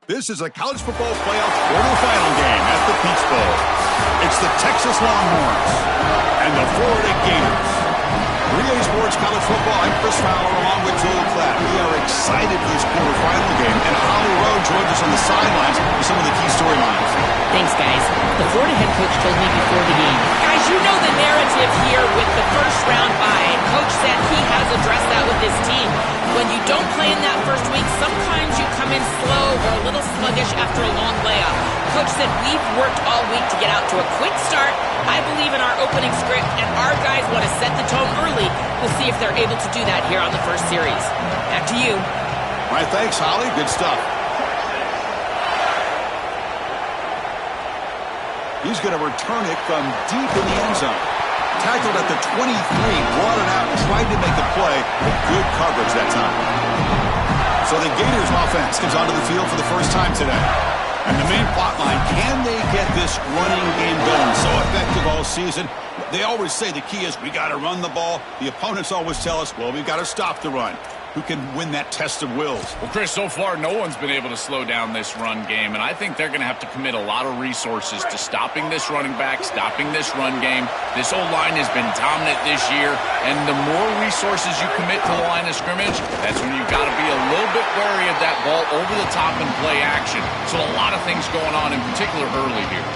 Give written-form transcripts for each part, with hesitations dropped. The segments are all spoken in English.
This is a college football playoff quarterfinal game at the Peach Bowl. It's the Texas Longhorns and the Florida Gators. 3A Sports College Football, I'm Chris Fowler along with Joel Klatt. We are excited for this quarterfinal game, and Holly Rowe joins us on the sidelines with some of the key storylines. Thanks, guys. The Florida head coach told me before the game, guys, you know the narrative here with the first round bye. Coach said he has addressed that with his team. When you don't play in that first week, sometimes you come in slow or a little sluggish after a long layoff. Coach said we've worked all week to get out to a quick start. I believe in our opening script, and our guys want to set the tone early. We'll see if they're able to do that here on the first series. Back to you. All right, thanks, Holly. Good stuff. He's going to return it from deep in the end zone. Tackled at the 23, brought it out, tried to make a play, but good coverage that time. So the Gators offense comes onto the field for the first time today. And the main plot line, can they get this running game going? So effective all season. They always say the key is we got to run the ball. The opponents always tell us, well, we've got to stop the run. Who can win that test of wills? Well, Chris, so far no one's been able to slow down this run game, and I think they're going to have to commit a lot of resources to stopping this running back, stopping this run game. This O-line has been dominant this year, and the more resources you commit to the line of scrimmage, that's when you've got to be a little bit wary of that ball over the top and play action. So a lot of things going on, in particular early here.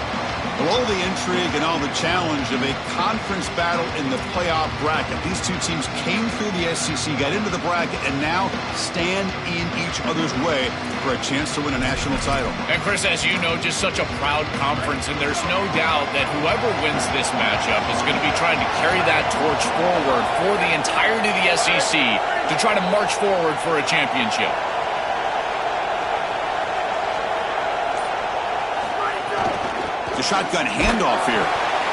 With all the intrigue and all the challenge of a conference battle in the playoff bracket, these two teams came through the SEC, got into the bracket, and now stand in each other's way for a chance to win a national title. And Chris, as you know, just such a proud conference, and there's no doubt that whoever wins this matchup is going to be trying to carry that torch forward for the entirety of the SEC to try to march forward for a championship. The shotgun handoff here.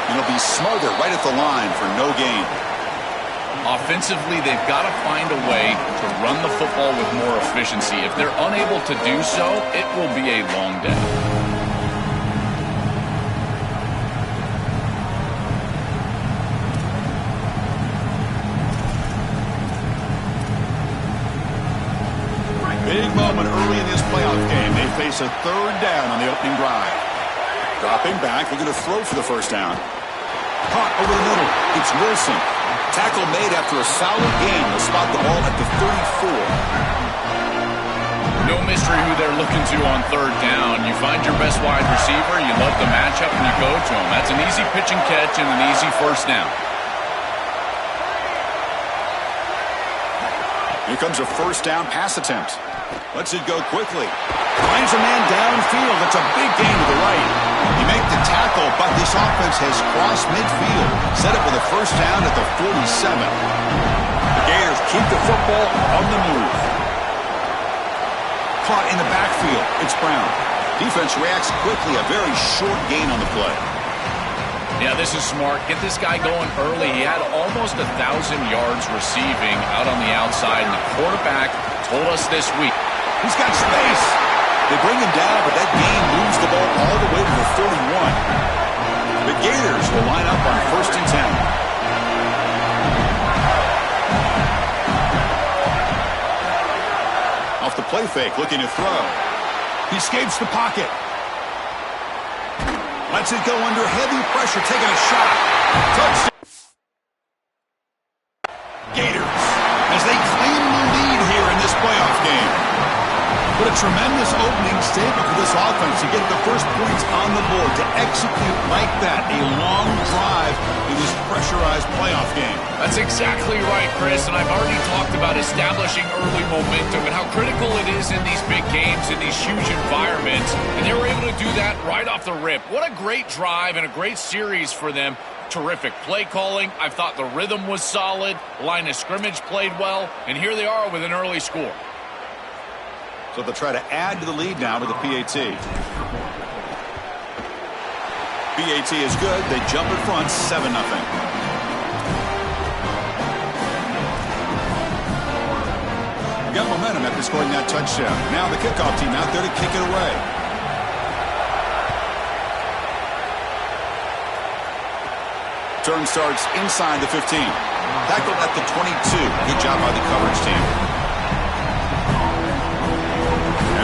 It'll be smothered right at the line for no gain. Offensively, they've got to find a way to run the football with more efficiency. If they're unable to do so, it will be a long day. Big moment early in this playoff game. They face a third down on the opening drive. Dropping back, looking to throw for the first down. Caught over the middle. It's Wilson. Tackle made after a solid gain. They'll spot the ball at the 34. No mystery who they're looking to on third down. You find your best wide receiver, you love the matchup, and you go to him. That's an easy pitch and catch and an easy first down. Here comes a first down pass attempt. Lets it go quickly. Finds a man downfield. That's a big gain to the right. You make the tackle, but this offense has crossed midfield. Set up with a first down at the 47. The Gators keep the football on the move. Caught in the backfield. It's Brown. Defense reacts quickly. A very short gain on the play. Yeah, this is smart. Get this guy going early. He had almost 1,000 yards receiving out on the outside, and the quarterback told us this week. He's got space. They bring him down, but that gain moves the ball all the way to the 31. The Gators will line up on 1st and 10. Off the play fake, looking to throw. He escapes the pocket. Lets it go under heavy pressure, taking a shot. Touchdown. Gators, as they claim the lead here in this playoff game. But a tremendous opening statement for this offense to get the first points on the board, to execute like that, a long drive in this pressurized playoff game. That's exactly right, Chris, and I've already talked about establishing early momentum and how critical it is in these big games, in these huge environments, and they were able to do that right off the rip. What a great drive and a great series for them. Terrific play calling. I thought the rhythm was solid. Line of scrimmage played well, and here they are with an early score. So they'll try to add to the lead now with the PAT. PAT is good. They jump in front, 7-0. Got momentum after scoring that touchdown. Now the kickoff team out there to kick it away. Turn starts inside the 15. Tackled at the 22. Good job by the coverage team.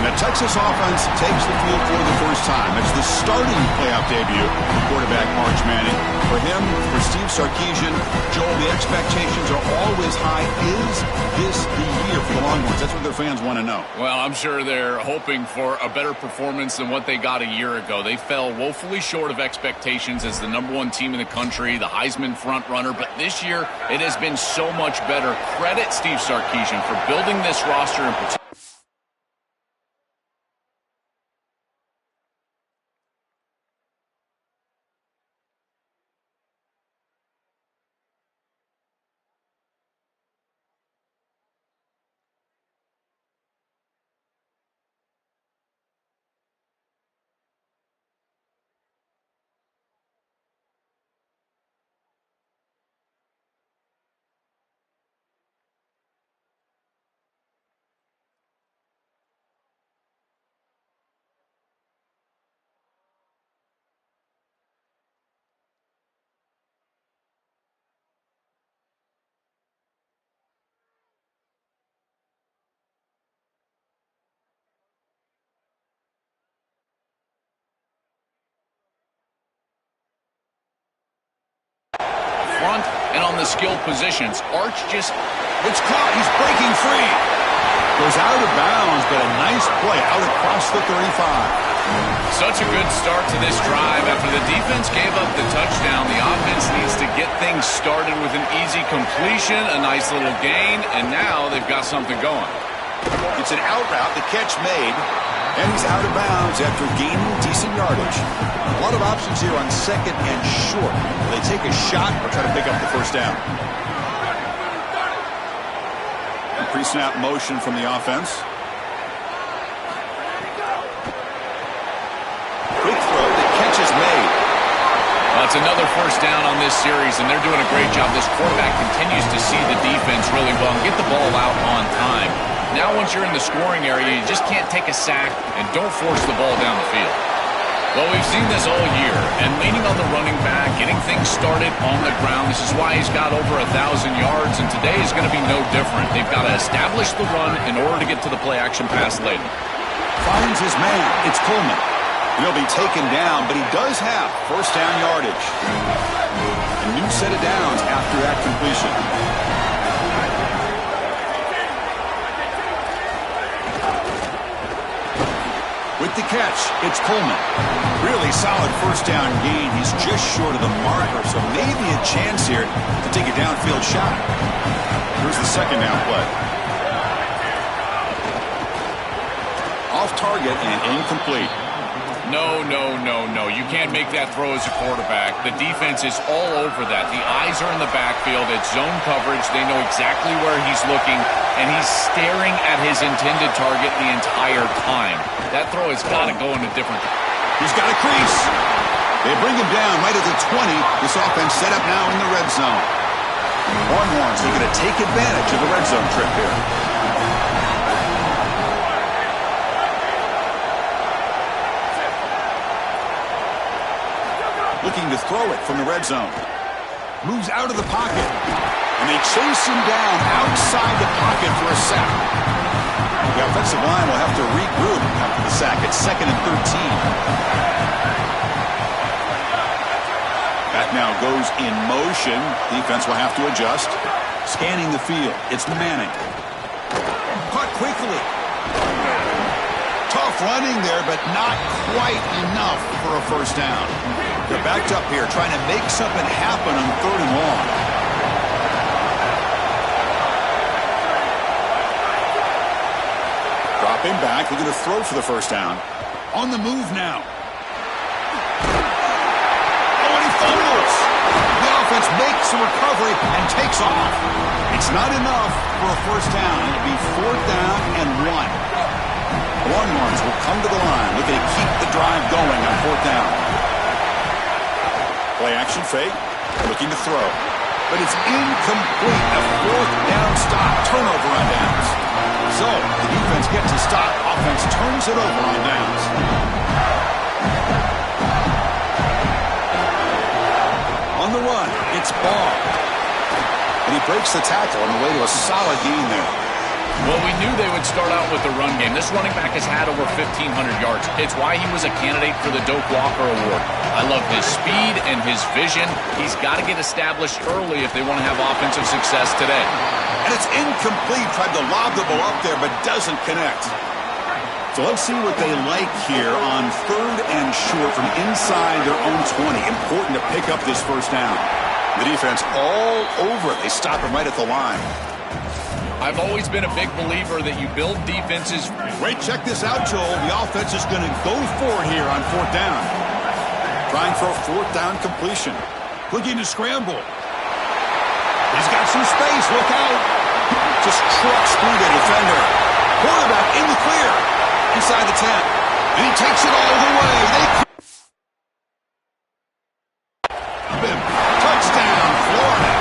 And the Texas offense takes the field for the first time. It's the starting playoff debut for quarterback March Manning. For him, for Steve Sarkisian, Joel, the expectations are always high. Is this the year for the Longhorns? That's what their fans want to know. Well, I'm sure they're hoping for a better performance than what they got a year ago. They fell woefully short of expectations as the #1 team in the country, the Heisman front runner. But this year, it has been so much better. Credit Steve Sarkisian for building this roster in particular. Front and on the skilled positions. Arch just... It's caught. He's breaking free. Goes out of bounds, but a nice play out across the 35. Such a good start to this drive. After the defense gave up the touchdown, the offense needs to get things started with an easy completion, a nice little gain, and now they've got something going. It's an out route, the catch made, and he's out of bounds after gaining decent yardage. A lot of options here on second and short. Will they take a shot or try to pick up the first down? Pre-snap motion from the offense. Quick throw, the catch is made. Well, it's another first down on this series, and they're doing a great job. This quarterback continues to see the defense really well and get the ball out on time. Now once you're in the scoring area, you just can't take a sack and don't force the ball down the field. Well, we've seen this all year, and leaning on the running back, getting things started on the ground. This is why he's got over 1,000 yards, and today is going to be no different. They've got to establish the run in order to get to the play-action pass later. Finds his man. It's Coleman. He'll be taken down, but he does have first down yardage. A new set of downs after that completion. With the catch, it's Coleman. Really solid first down gain. He's just short of the marker, so maybe a chance here to take a downfield shot. Here's the second down play. Off target and incomplete. No. You can't make that throw as a quarterback. The defense is all over that. The eyes are in the backfield. It's zone coverage. They know exactly where he's looking, and he's staring at his intended target the entire time. That throw has got to go in a different... He's got a crease. They bring him down right at the 20. This offense set up now in the red zone. Longhorns looking to take advantage of the red zone trip here. Looking to throw it from the red zone. Moves out of the pocket. And they chase him down outside the pocket for a sack. The offensive line will have to regroup after the sack. It's 2nd and 13. Back now goes in motion. Defense will have to adjust. Scanning the field. It's Manning. Caught quickly. Tough running there, but not quite enough for a first down. They're backed up here, trying to make something happen on 3rd and long. Dropping back, looking to throw for the first down. On the move now. Oh, and he fumbles. The offense makes a recovery and takes off. It's not enough for a first down. It'll be 4th down and 1. The Longhorns will come to the line, looking to keep the drive going on 4th down. Play action fake, looking to throw. But it's incomplete. A 4th down stop, turnover on downs. So, the defense gets a stop. Offense turns it over on downs. On the run, it's Ball. And he breaks the tackle on the way to a solid gain there. Well, we knew they would start out with the run game. This running back has had over 1,500 yards. It's why he was a candidate for the Doak Walker Award. I love his speed and his vision. He's got to get established early if they want to have offensive success today. And it's incomplete. Tried to lob the ball up there, but doesn't connect. So let's see what they like here on 3rd and short from inside their own 20. Important to pick up this first down. The defense all over it. They stop him right at the line. I've always been a big believer that you build defenses. Wait, check this out, Joel. The offense is going to go for it here on 4th down. Trying for a 4th down completion. Looking to scramble. He's got some space. Look out. Just trucks through the defender. Quarterback in the clear. Inside the 10. And he takes it all the way. Touchdown, Florida.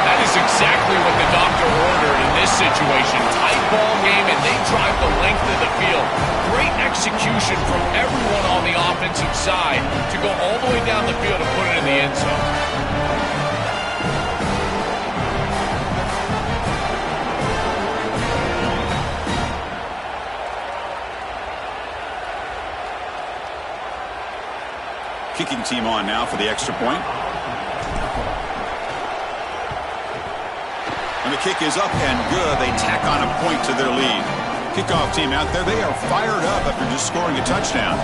That is exactly what the doctor ordered in this situation. Tight ball game, and they drive the length of the field. Great execution from everyone on the offensive side to go all the way down the field and put it in the end zone. Kicking team on now for the extra point. And the kick is up and good. They tack on a point to their lead. Kickoff team out there. They are fired up after just scoring a touchdown.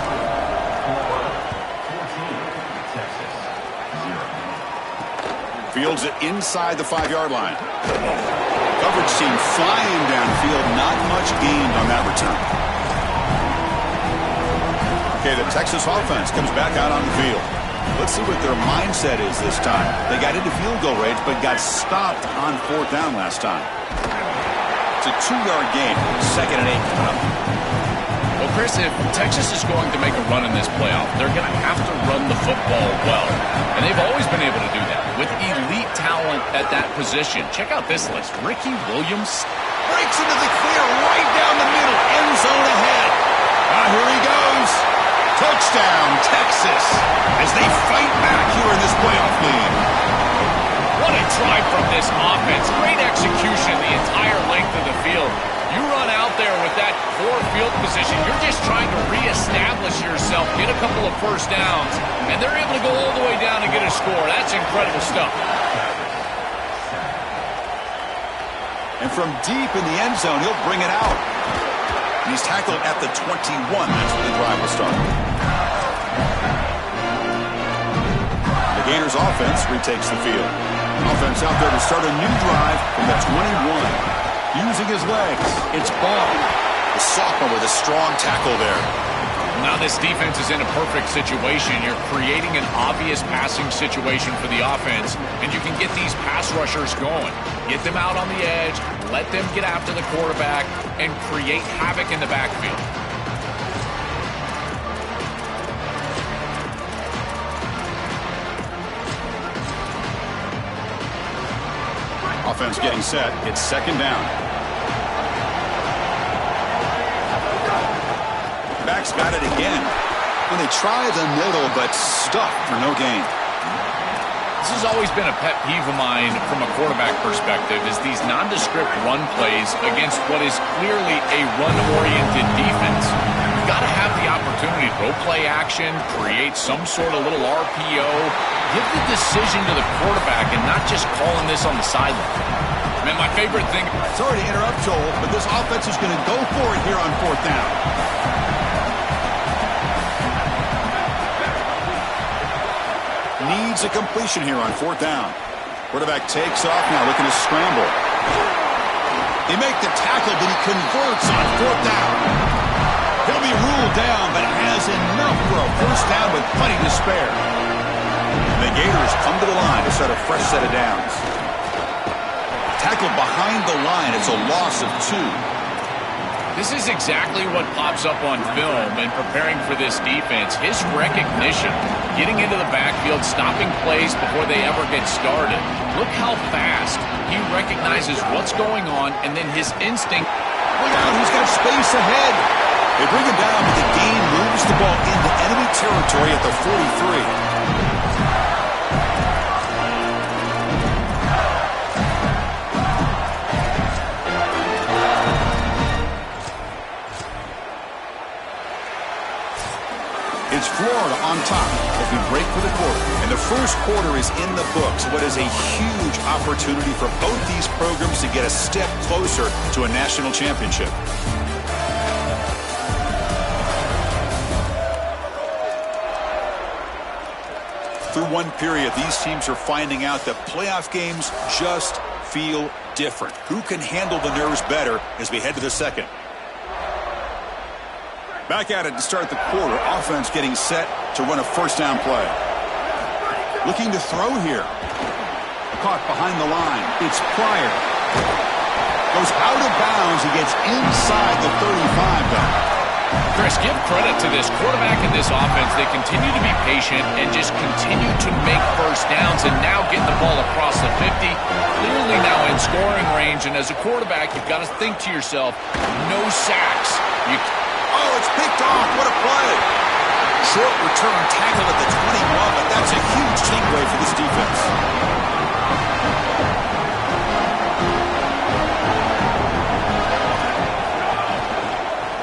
Fields it inside the 5-yard line. Coverage team flying downfield. Not much gained on that return. Okay, the Texas offense comes back out on the field. Let's see what their mindset is this time. They got into field goal range, but got stopped on 4th down last time. It's a 2-yard gain. 2nd and 8 coming up. Well, Chris, if Texas is going to make a run in this playoff, they're going to have to run the football well. And they've always been able to do that with elite talent at that position. Check out this list. Ricky Williams breaks into the clear right down the middle. End zone ahead. Here he goes. Touchdown, Texas, as they fight back here in this playoff lead. What a drive from this offense. Great execution the entire length of the field. You run out there with that poor field position. You're just trying to reestablish yourself, get a couple of first downs, and they're able to go all the way down and get a score. That's incredible stuff. And from deep in the end zone, he'll bring it out. And he's tackled at the 21. That's where the drive will start. The Gators offense retakes the field. Offense out there to start a new drive from the 21. Using his legs. It's Ball. The sophomore with a strong tackle there. Now this defense is in a perfect situation. You're creating an obvious passing situation for the offense, and you can get these pass rushers going. Get them out on the edge, let them get after the quarterback, and create havoc in the backfield. Offense getting set. It's 2nd down. Back's got it again. When they try the middle, but stuffed for no gain. This has always been a pet peeve of mine from a quarterback perspective, is these nondescript run plays against what is clearly a run-oriented defense. You've got to have the opportunity to go play action, create some sort of little RPO, give the decision to the quarterback and not just calling this on the sideline. Man, my favorite thing... Sorry to interrupt, Joel, but this offense is going to go for it here on 4th down. Needs a completion here on 4th down. Quarterback takes off now, looking to scramble. They make the tackle, but he converts on 4th down. He'll be ruled down, but has enough for a first down with plenty to spare. The Gators come to the line to start a fresh set of downs. Tackled behind the line. It's a loss of 2. This is exactly what pops up on film in preparing for this defense. His recognition, getting into the backfield, stopping plays before they ever get started. Look how fast he recognizes what's going on, and then his instinct. Look out, he's got space ahead. They bring him down, but the game moves the ball into enemy territory at the 43. It's Florida on top as we break for the quarter. And the first quarter is in the books. What is a huge opportunity for both these programs to get a step closer to a national championship. Through one period, these teams are finding out that playoff games just feel different. Who can handle the nerves better as we head to the second? Back at it to start the quarter. Offense getting set to run a first down play. Looking to throw here. Caught behind the line. It's Pryor. Goes out of bounds. He gets inside the 35, though. Chris, give credit to this quarterback and this offense. They continue to be patient and just continue to make first downs and now getting the ball across the 50. Clearly now in scoring range. And as a quarterback, you've got to think to yourself, no sacks. Oh, it's picked off. What a play. Short return tackle at the 21, but that's a huge takeaway for this defense.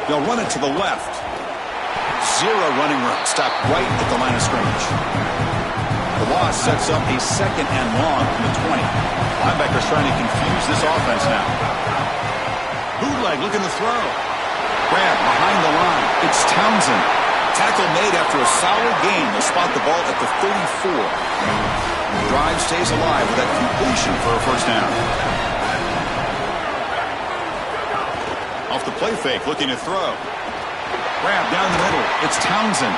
They'll run it to the left. Zero running room. Stopped right at the line of scrimmage. The loss sets up a second and long from the 20. Linebackers trying to confuse this offense now. Bootleg looking to throw. Grab behind the line. It's Townsend. Tackle made after a solid game. They'll spot the ball at the 34. Drive stays alive with that completion for a first down. Off the play fake, looking to throw. Grab down the middle. It's Townsend.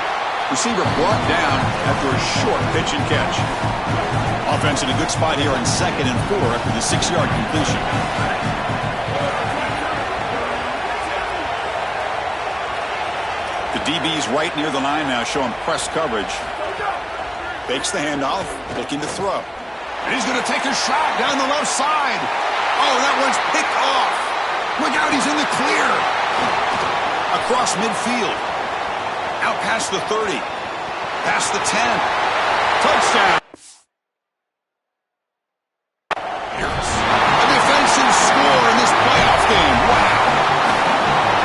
Receiver brought down after a short pitch and catch. Offense in a good spot here on 2nd and 4 after the 6-yard completion. The DB's right near the line now, showing press coverage. Fakes the handoff, looking to throw. And he's going to take a shot down the left side. Oh, that one's picked off. Look out, he's in the clear. Across midfield. Out past the 30. Past the 10. Touchdown. A defensive score in this playoff game. Wow.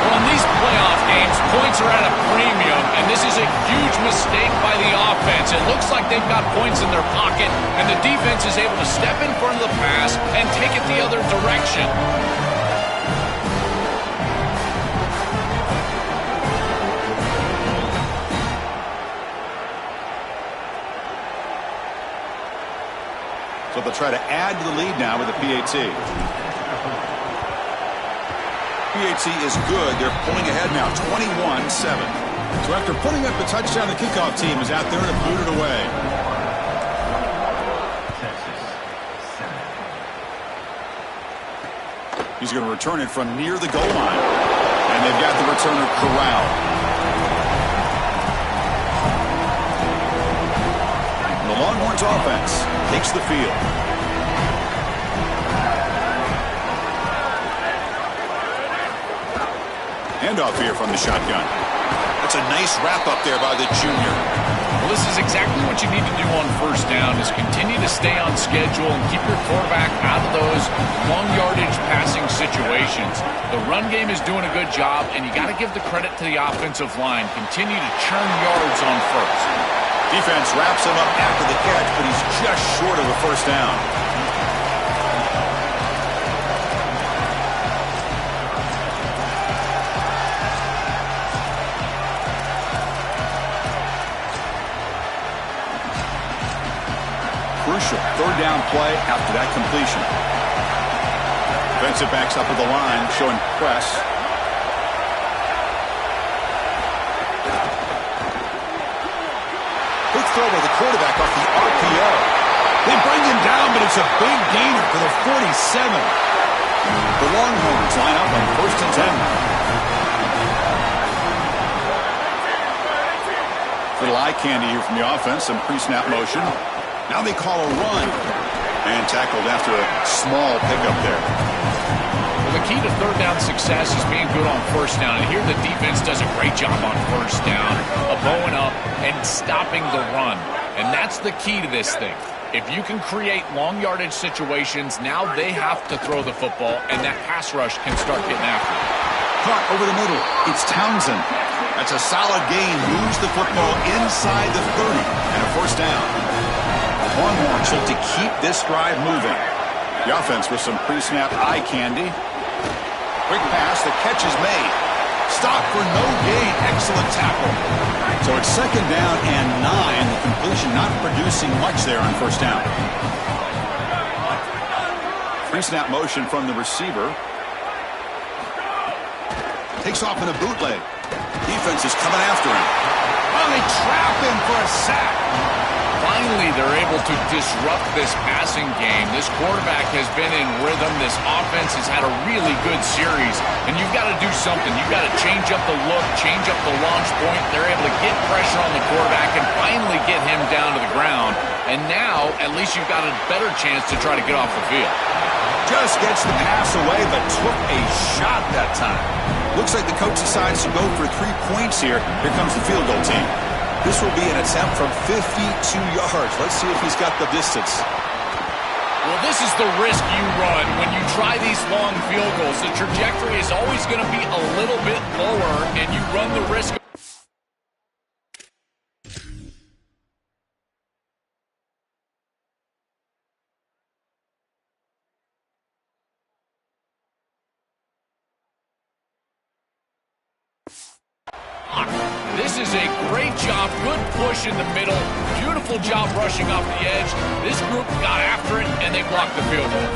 Well, in these playoff games, points are at a premium, and this is a huge mistake by the offense. It looks like they've got points in their pocket, and the defense is able to step in front of the pass and take it the other direction. So they'll try to add to the lead now with a PAT. PAT is good. They're pulling ahead now, 21-7. So after putting up the touchdown, the kickoff team is out there to boot it away. He's going to return it from near the goal line. And they've got the returner corralled. The Longhorns offense takes the field. Handoff here from the shotgun. That's a nice wrap-up there by the junior. Well, this is exactly what you need to do on first down, is continue to stay on schedule and keep your quarterback out of those long-yardage passing situations. The run game is doing a good job, and you got to give the credit to the offensive line. Continue to churn yards on first. Defense wraps him up after the catch, but he's just short of a first down. Crucial third down play after that completion. Defensive backs up at the line, showing press. Quick throw by the quarterback off the RPO. They bring him down, but it's a big gainer for the 47. The Longhorns line up on 1st and 10. Little eye candy here from the offense, some pre-snap motion. Now they call a run. And tackled after a small pickup there. Well, the key to third down success is being good on first down. And here the defense does a great job on first down, bowing up and stopping the run. And that's the key to this thing. If you can create long yardage situations, now they have to throw the football, and that pass rush can start getting after it. Caught over the middle. It's Townsend. That's a solid gain. Moves the football inside the 30 and a first down. Longhorns look to keep this drive moving. The offense with some pre-snap eye candy. Quick pass. The catch is made. Stop for no gain. Excellent tackle. So it's second down and 9. The completion not producing much there on first down. Pre-snap motion from the receiver. Takes off in a bootleg. Defense is coming after him. Oh, they trap him for a sack. Finally, they're able to disrupt this passing game. This quarterback has been in rhythm. This offense has had a really good series. And you've got to do something. You've got to change up the look, change up the launch point. They're able to get pressure on the quarterback and finally get him down to the ground. And now, at least you've got a better chance to try to get off the field. Just gets the pass away, but took a shot that time. Looks like the coach decides to go for 3 points here. Here comes the field goal team. This will be an attempt from 52 yards. Let's see if he's got the distance. Well, this is the risk you run when you try these long field goals. The trajectory is always going to be a little bit lower, and you run the risk. This is a great job. Good push in the middle. Beautiful job rushing off the edge. This group got after it, and they blocked the field goal.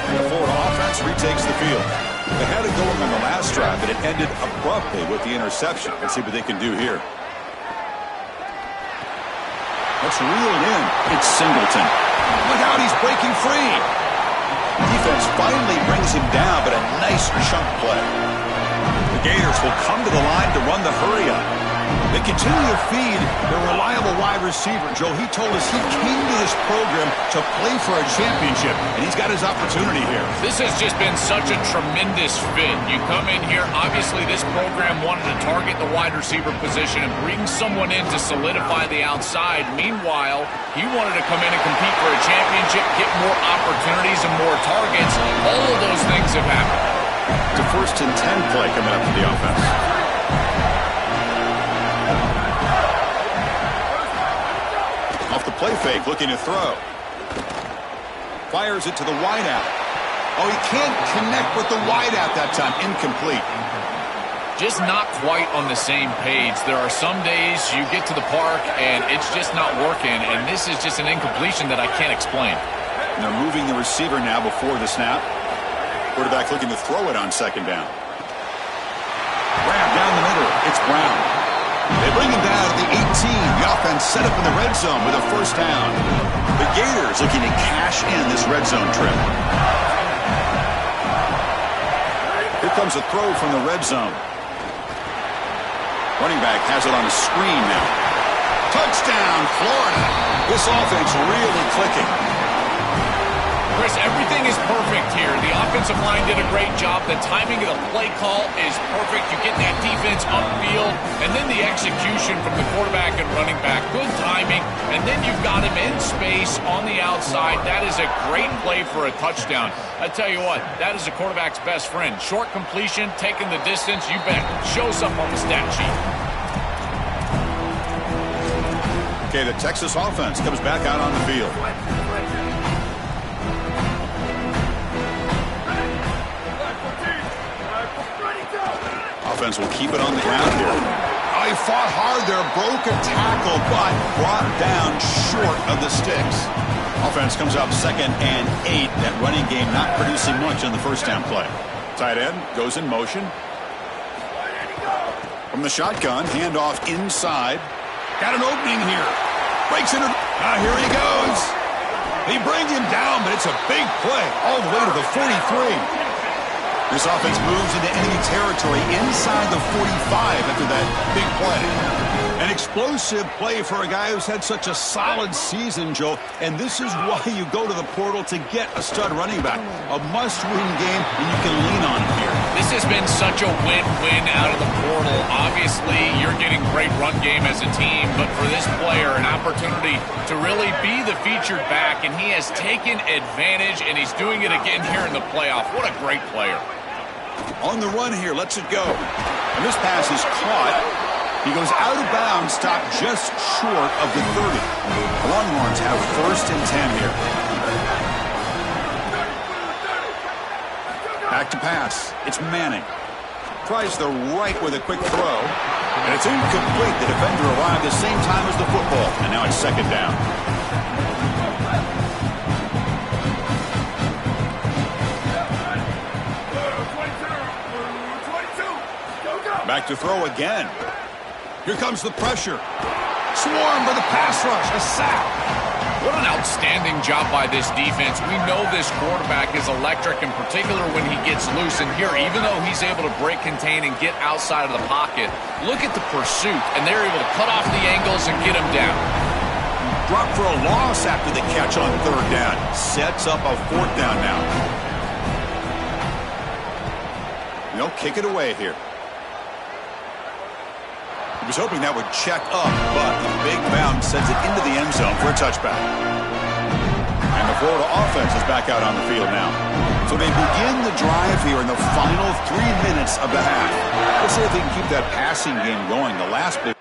And the Florida offense retakes the field. They had it going on the last drive, but it ended abruptly with the interception. Let's see what they can do here. That's reeled in. It's Singleton. Look out, he's breaking free. Defense finally brings him down, but a nice chunk play. The Gators will come to the line to run the hurry-up. They continue to feed their reliable wide receiver. Joe, he told us he came to this program to play for a championship, and he's got his opportunity here. This has just been such a tremendous fit. You come in here, obviously this program wanted to target the wide receiver position and bring someone in to solidify the outside. Meanwhile, he wanted to come in and compete for a championship, get more opportunities and more targets. All of those things have happened. It's a 1st and 10 play coming up for the offense. Off the play fake, looking to throw. Fires it to the wideout. Oh, he can't connect with the wideout that time. Incomplete. Just not quite on the same page. There are some days you get to the park and it's just not working, and this is just an incompletion that I can't explain. And they're moving the receiver now before the snap. Quarterback looking to throw it on second down. Grab down the middle. It's Brown. They bring him down at the 18. The offense set up in the red zone with a first down. The Gators looking to cash in this red zone trip. Here comes a throw from the red zone. Running back has it on a screen now. Touchdown, Florida. This offense really clicking. Chris, everything is perfect here. The offensive line did a great job. The timing of the play call is perfect. You get that defense upfield, and then the execution from the quarterback and running back. Good timing, and then you've got him in space on the outside. That is a great play for a touchdown. I tell you what, that is a quarterback's best friend. Short completion, taking the distance, you bet. Shows up on the stat sheet. Okay, the Texas offense comes back out on the field. Offense will keep it on the ground here. Oh, he fought hard there, broke a tackle, but brought down short of the sticks. Offense comes up 2nd and 8. That running game not producing much on the first down play. Tight end goes in motion. From the shotgun, handoff inside. Got an opening here. Breaks into. Here he goes. He brings him down, but it's a big play all the way to the 43. This offense moves into enemy territory inside the 45 after that big play. An explosive play for a guy who's had such a solid season, Joe. And this is why you go to the portal to get a stud running back. A must-win game, and you can lean on it here. This has been such a win-win out of the portal. Obviously, you're getting great run game as a team, but for this player, an opportunity to really be the featured back, and he has taken advantage, and he's doing it again here in the playoff. What a great player. On the run here, lets it go. And this pass is caught. He goes out of bounds, stopped just short of the 30. The Longhorns have 1st and 10 here. Back to pass. It's Manning. Tries the right with a quick throw. And it's incomplete. The defender arrived the same time as the football. And now it's 2nd down. Back to throw again. Here comes the pressure. Swarm for the pass rush. A sack. What an outstanding job by this defense. We know this quarterback is electric, in particular when he gets loose. And here, even though he's able to break, contain, and get outside of the pocket, look at the pursuit. And they're able to cut off the angles and get him down. Drop for a loss after the catch on 3rd down. Sets up a 4th down now. They'll kick it away here. He was hoping that would check up, but the big bounce sends it into the end zone for a touchback. And the Florida offense is back out on the field now. So they begin the drive here in the final 3 minutes of the half. Let's see if they can keep that passing game going. The last big...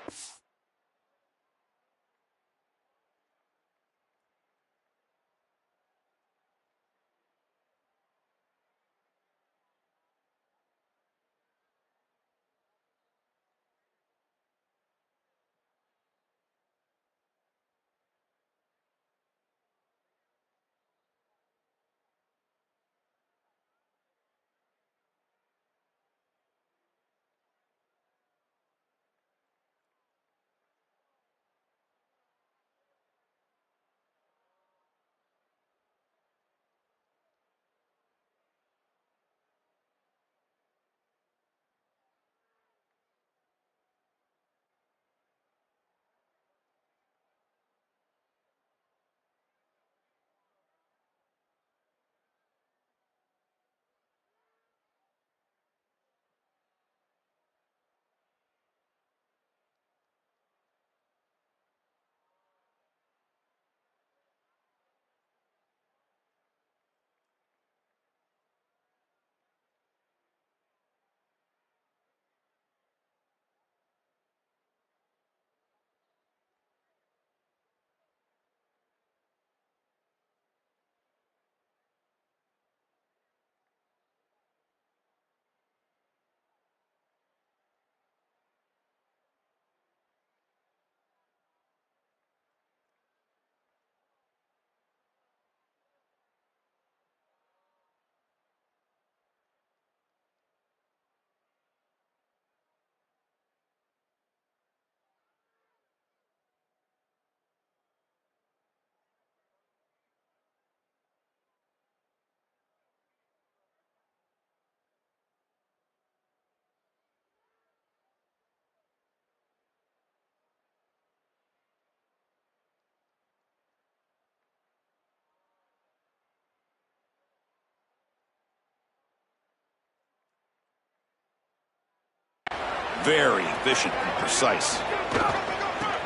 Very efficient and precise.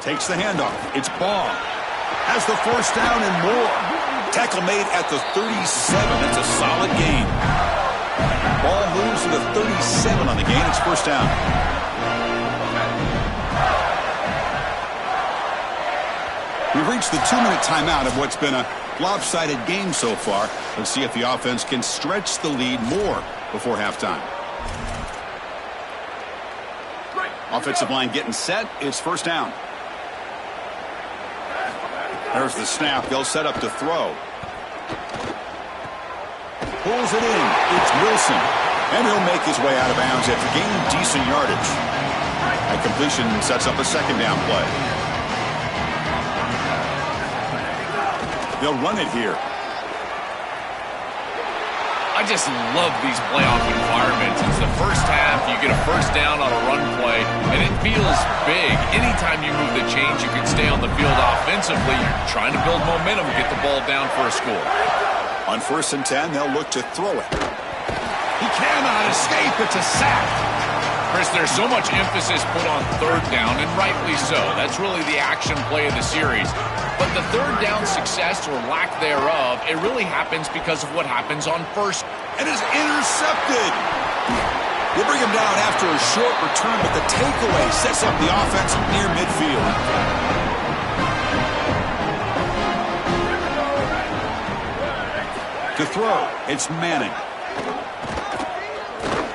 Takes the handoff. It's Ball. Has the 1st down and more. Tackle made at the 37. That's a solid gain. Ball moves to the 37 on the gain. It's 1st down. We've reached the 2-minute timeout of what's been a lopsided game so far. Let's see if the offense can stretch the lead more before halftime. Offensive line getting set. It's 1st down. There's the snap. They'll set up to throw. Pulls it in. It's Wilson. And he'll make his way out of bounds after gaining decent yardage. That completion sets up a 2nd down play. They'll run it here. I just love these playoff environments. It's the first half, you get a 1st down on a run play, and it feels big. Anytime you move the chains, you can stay on the field offensively. You're trying to build momentum, get the ball down for a score. On 1st and 10, they'll look to throw it. He cannot escape. It's a sack. Chris, there's so much emphasis put on 3rd down, and rightly so. That's really the action play of the series. But the 3rd down success or lack thereof, it really happens because of what happens on 1st. And is intercepted. They bring him down after a short return, but the takeaway sets up the offense near midfield. To throw, it's Manning.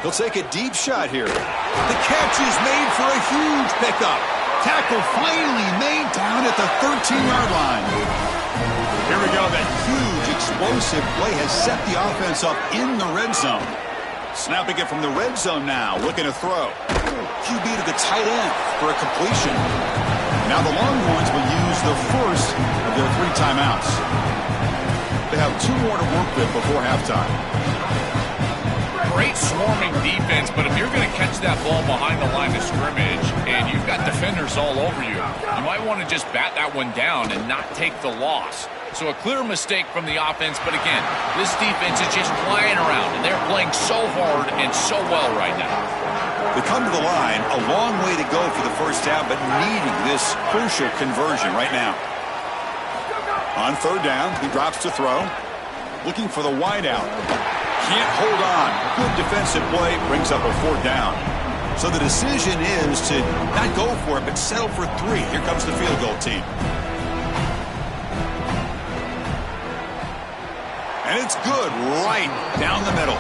He'll take a deep shot here. The catch is made for a huge pickup. Tackle finally made down at the 13-yard line. Here we go. That huge, explosive play has set the offense up in the red zone. Snapping it from the red zone now, looking to throw. QB to the tight end for a completion. Now the Longhorns will use the first of their 3 timeouts. They have 2 more to work with before halftime. Great swarming defense, but if you're going to catch that ball behind the line of scrimmage and you've got defenders all over you, you might want to just bat that one down and not take the loss. So a clear mistake from the offense, but again, this defense is just flying around, and they're playing so hard and so well right now. They come to the line, a long way to go for the first half, but needing this crucial conversion right now. On 3rd down, he drops to throw, looking for the wideout. Can't hold on. Good defensive play, brings up a 4th down. So the decision is to not go for it, but settle for 3. Here comes the field goal team. And it's good right down the middle.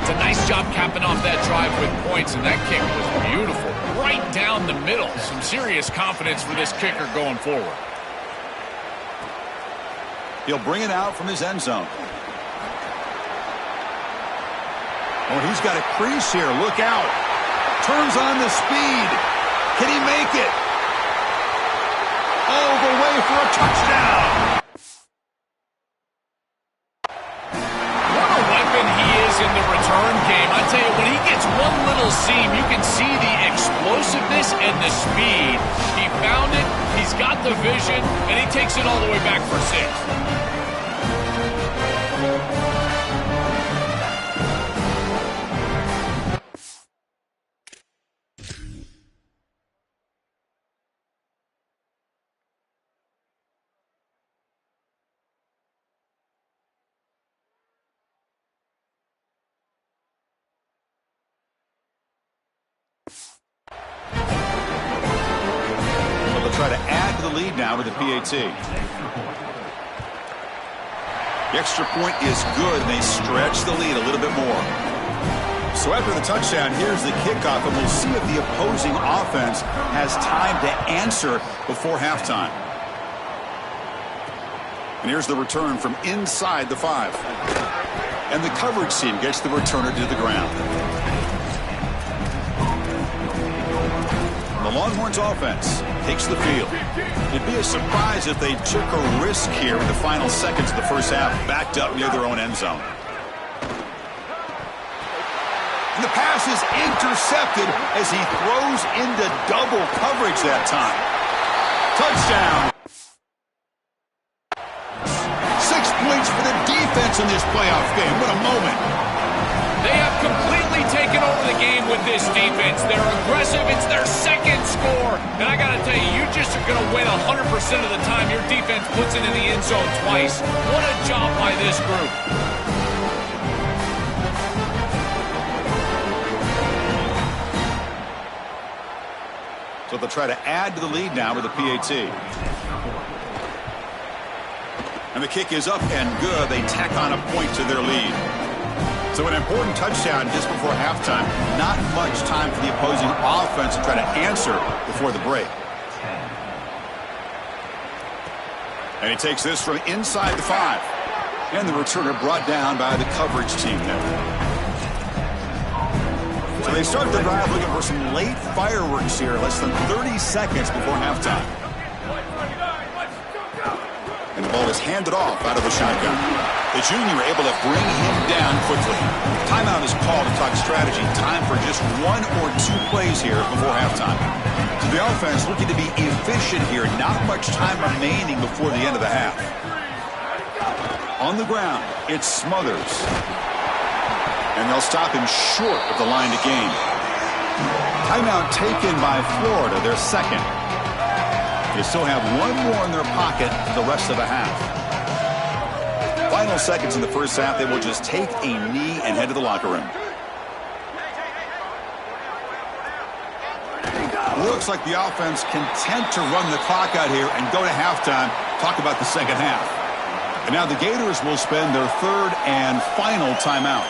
It's a nice job capping off that drive with points, and that kick was beautiful. Right down the middle. Some serious confidence for this kicker going forward. He'll bring it out from his end zone. Oh, he's got a crease here. Look out. Turns on the speed. Can he make it? All the way for a touchdown. In the return game, I tell you, when he gets one little seam, you can see the explosiveness and the speed. He found it, he's got the vision, and he takes it all the way back for 6. Try to add to the lead now with the PAT. The extra point is good, and they stretch the lead a little bit more. So after the touchdown, here's the kickoff, and we'll see if the opposing offense has time to answer before halftime. And here's the return from inside the 5. And the coverage team gets the returner to the ground. The Longhorns offense takes the field. It'd be a surprise if they took a risk here in the final seconds of the first half, backed up near their own end zone. And the pass is intercepted as he throws into double coverage that time. Touchdown. 6 points for the defense in this playoff game. What a moment. They have completely taken over the game with this defense. They're aggressive. It's their 2nd score. And I got to tell you, you just are going to win 100% of the time your defense puts it in the end zone twice. What a job by this group. So they'll try to add to the lead now with the PAT. And the kick is up and good. They tack on a point to their lead. So an important touchdown just before halftime. Not much time for the opposing offense to try to answer before the break. And he takes this from inside the 5. And the returner brought down by the coverage team there. So they start the drive looking for some late fireworks here, less than 30 seconds before halftime. And the ball is handed off out of the shotgun. The junior able to bring him down quickly. Timeout is called to talk strategy. Time for just 1 or 2 plays here before halftime. So the offense looking to be efficient here. Not much time remaining before the end of the half. On the ground, it's Smothers. And they'll stop him short of the line to gain. Timeout taken by Florida, their 2nd. They still have 1 more in their pocket for the rest of the half. Final seconds in the first half, they will just take a knee and head to the locker room. Looks like the offense content to run the clock out here and go to halftime. Talk about the second half. And now the Gators will spend their third and final timeout.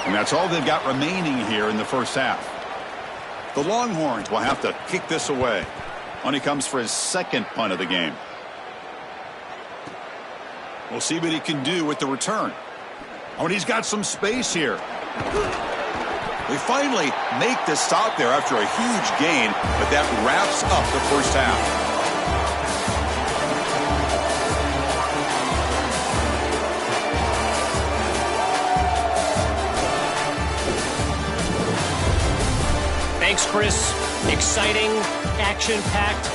And that's all they've got remaining here in the first half. The Longhorns will have to kick this away when he comes for his second punt of the game. We'll see what he can do with the return. Oh, and he's got some space here. We finally make the stop there after a huge gain, but that wraps up the first half. Thanks, Chris. Exciting, action-packed,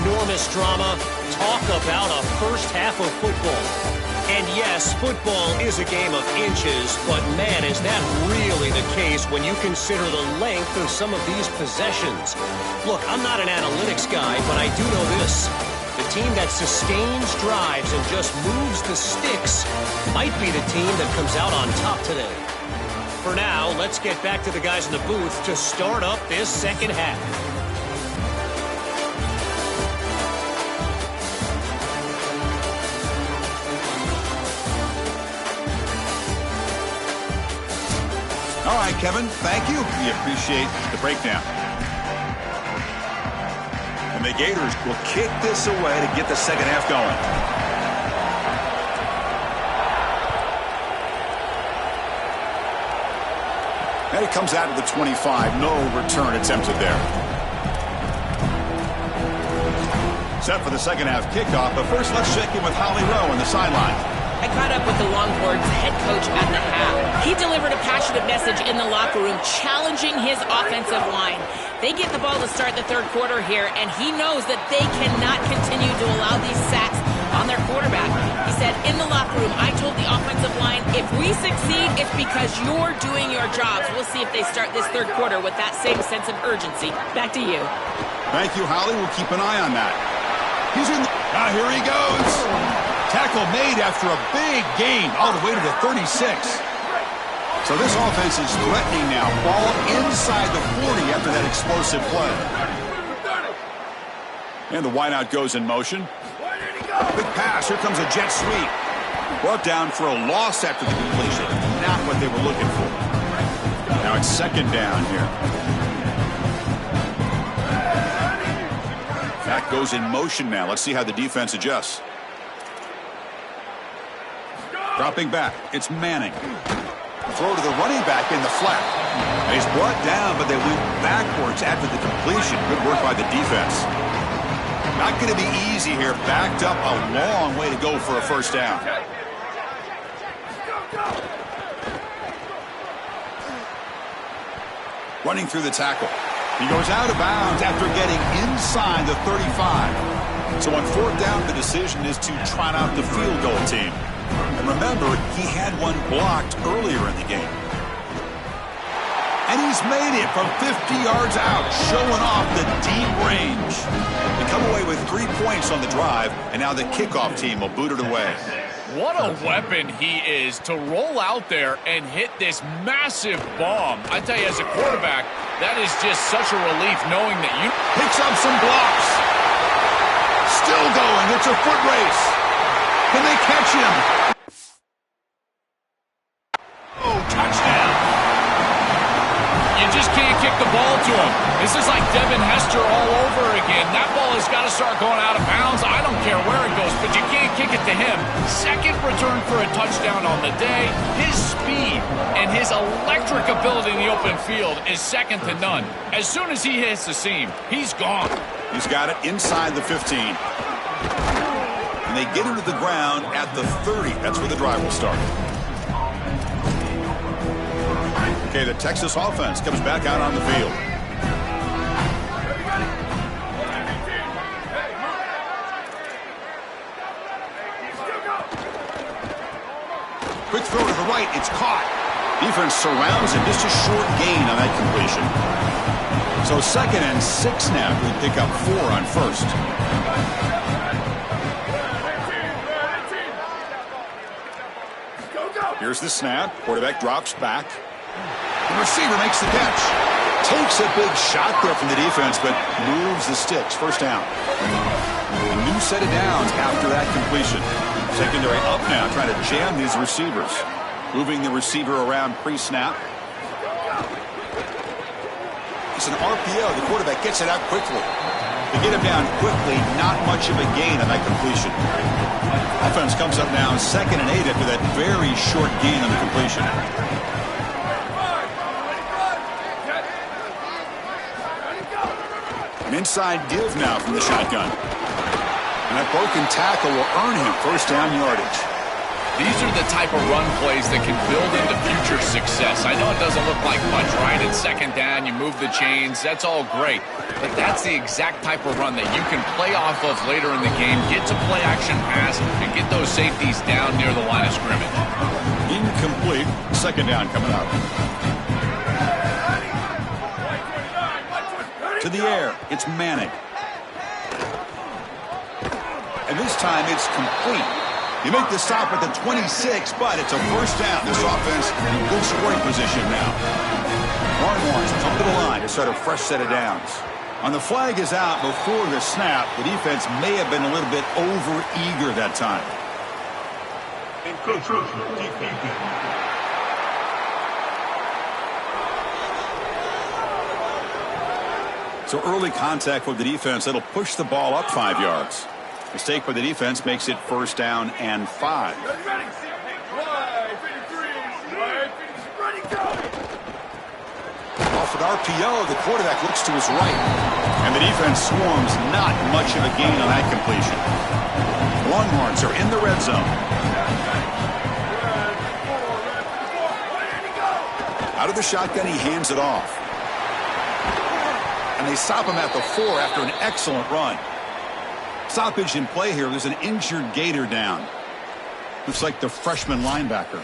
enormous drama. Talk about a first half of football. And yes, football is a game of inches, but man, is that really the case when you consider the length of some of these possessions. Look, I'm not an analytics guy, but I do know this. The team that sustains drives and just moves the sticks might be the team that comes out on top today. For now, let's get back to the guys in the booth to start up this second half. All right, Kevin, thank you. We appreciate the breakdown. And the Gators will kick this away to get the second half going. And it comes out of the 25. No return attempted there. Set for the second half kickoff, but first let's check in with Holly Rowe on the sideline. I caught up with the Longhorns head coach at the half. He delivered a passionate message in the locker room, challenging his offensive line. They get the ball to start the third quarter here, and he knows that they cannot continue to allow these sacks on their quarterback. He said, in the locker room, I told the offensive line, if we succeed, it's because you're doing your jobs. We'll see if they start this third quarter with that same sense of urgency. Back to you. Thank you, Holly. We'll keep an eye on that. He's in the... Now here he goes. Tackle made after a big gain all the way to the 36. So this offense is threatening now. Ball inside the 40 after that explosive play. And the wideout goes in motion. Big pass. Here comes a jet sweep. Brought down for a loss after the completion. Not what they were looking for. Now it's second down here. That goes in motion now. Let's see how the defense adjusts. Dropping back, it's Manning. Throw to the running back in the flat. And he's brought down, but they went backwards after the completion. Good work by the defense. Not going to be easy here. Backed up a long way to go for a first down. Running through the tackle. He goes out of bounds after getting inside the 35. So on fourth down, the decision is to trot out the field goal team. And remember, he had one blocked earlier in the game. And he's made it from 50 yards out, showing off the deep range. They come away with 3 points on the drive, and now the kickoff team will boot it away. What a weapon he is to roll out there and hit this massive bomb. I tell you, as a quarterback, that is just such a relief knowing that you... Picks up some blocks. Still going. It's a foot race. Can they catch him? Oh, touchdown. You just can't kick the ball to him. This is like Devin Hester all over again. That ball has got to start going out of bounds. I don't care where it goes, but you can't kick it to him. Second return for a touchdown on the day. His speed and his electric ability in the open field is second to none. As soon as he hits the seam, he's gone. He's got it inside the 15. And they get him to the ground at the 30. That's where the drive will start. Okay, the Texas offense comes back out on the field. Quick throw to the right. It's caught. Defense surrounds him. Just a short gain on that completion. So 2nd and 6 now. We pick up 4 on first. Here's the snap. Quarterback drops back. The receiver makes the catch. Takes a big shot there from the defense, but moves the sticks. First down. A new set of downs after that completion. Secondary up now, trying to jam these receivers. Moving the receiver around pre-snap. It's an RPO. The quarterback gets it out quickly. They get him down quickly, not much of a gain on that completion. Offense comes up now 2nd and 8 after that very short gain on the completion. An inside give now from the shotgun. And that broken tackle will earn him first down yardage. These are the type of run plays that can build into future success. I know it doesn't look like much, right? It's 2nd down, you move the chains, that's all great. But that's the exact type of run that you can play off of later in the game, get to play action pass, and get those safeties down near the line of scrimmage. Incomplete. 2nd down coming up. To the air, it's Manning. And this time it's complete. You make the stop at the 26, but it's a first down. This offense in good scoring position now. Longhorns come to the line to start a fresh set of downs. On the flag is out before the snap. The defense may have been a little bit over-eager that time. So early contact with the defense, that'll push the ball up 5 yards. Mistake by the defense makes it first down and 5. Off an RPO, the quarterback looks to his right. And the defense swarms, not much of a gain on that completion. Longhorns are in the red zone. Out of the shotgun, he hands it off. And they stop him at the 4 after an excellent run. Stoppage in play here. There's an injured Gator down. Looks like the freshman linebacker.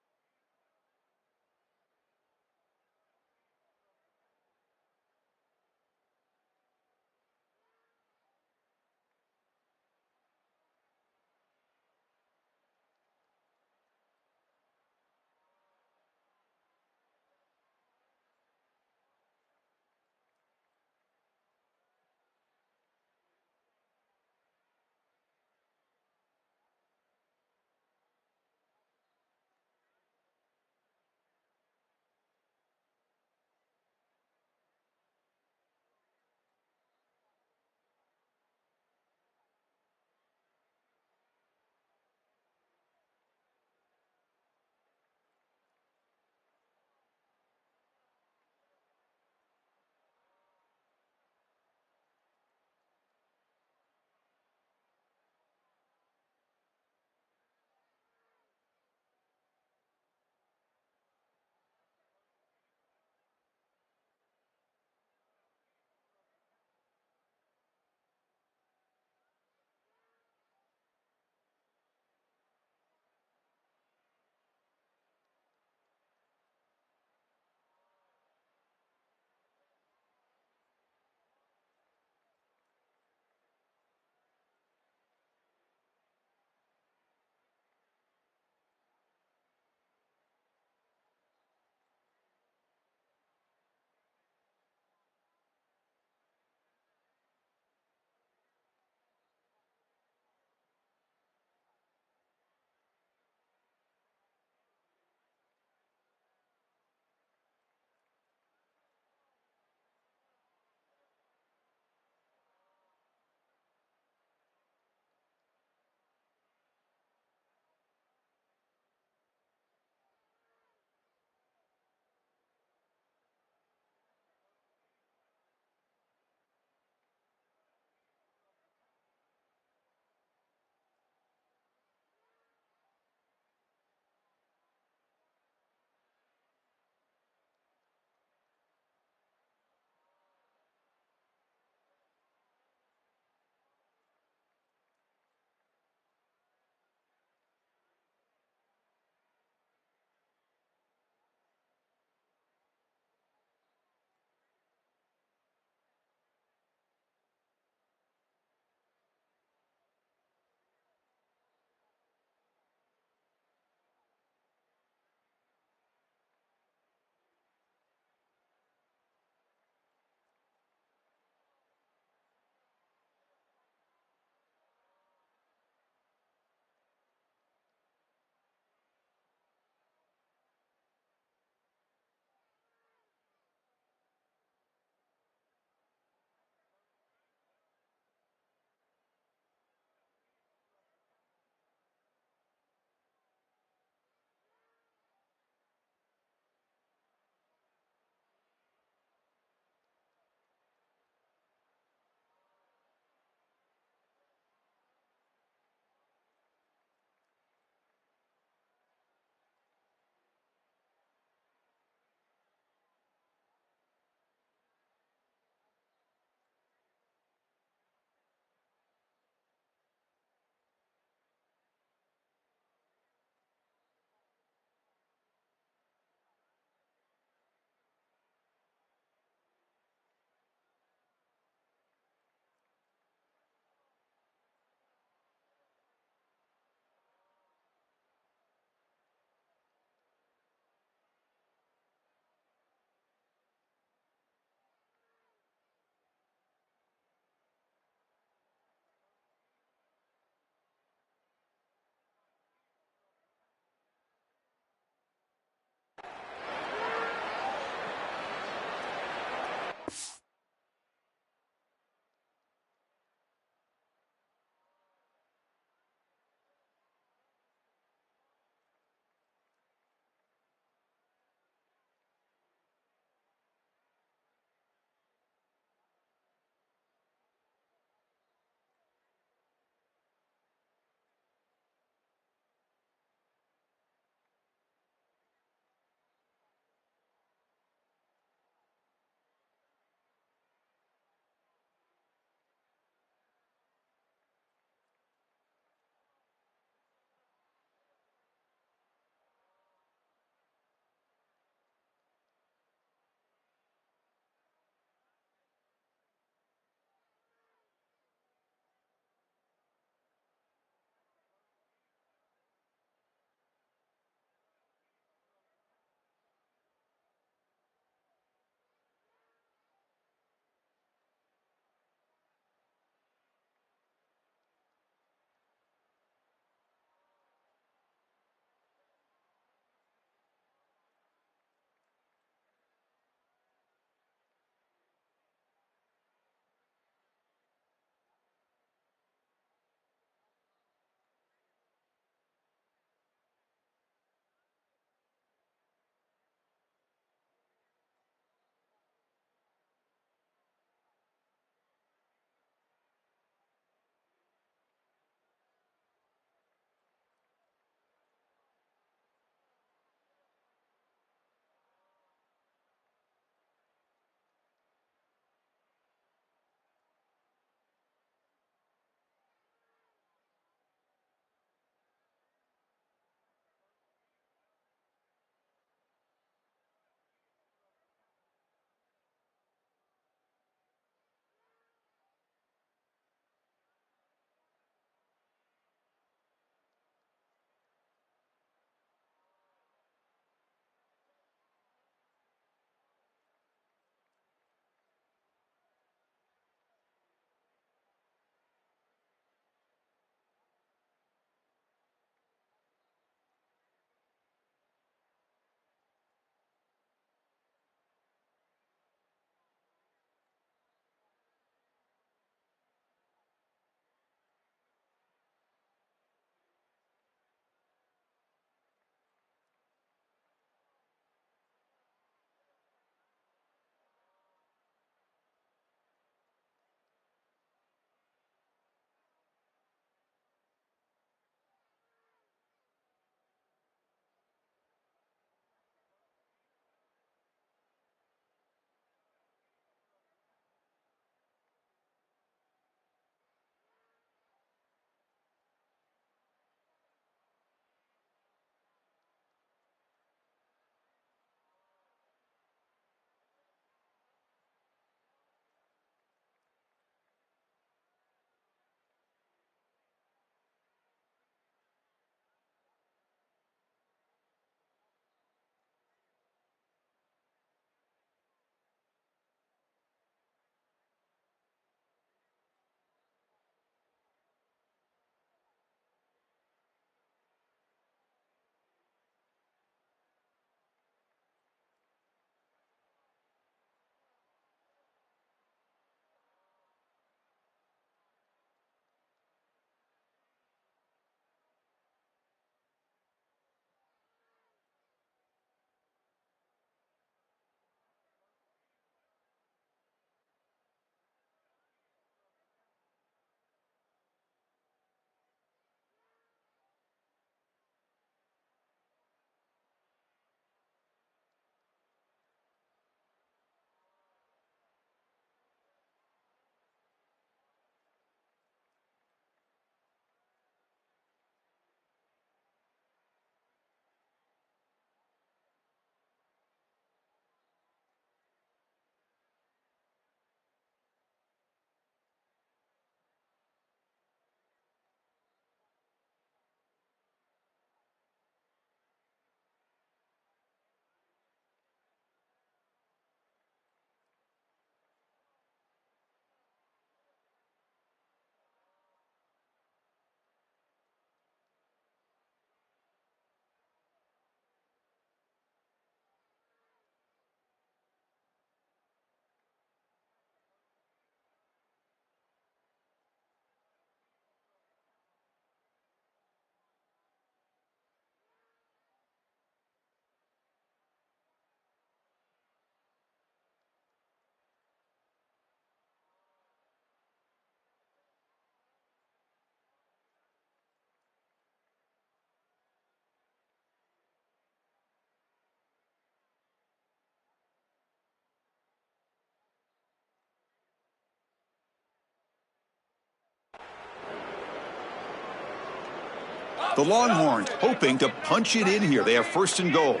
The Longhorns hoping to punch it in here. They have first and goal.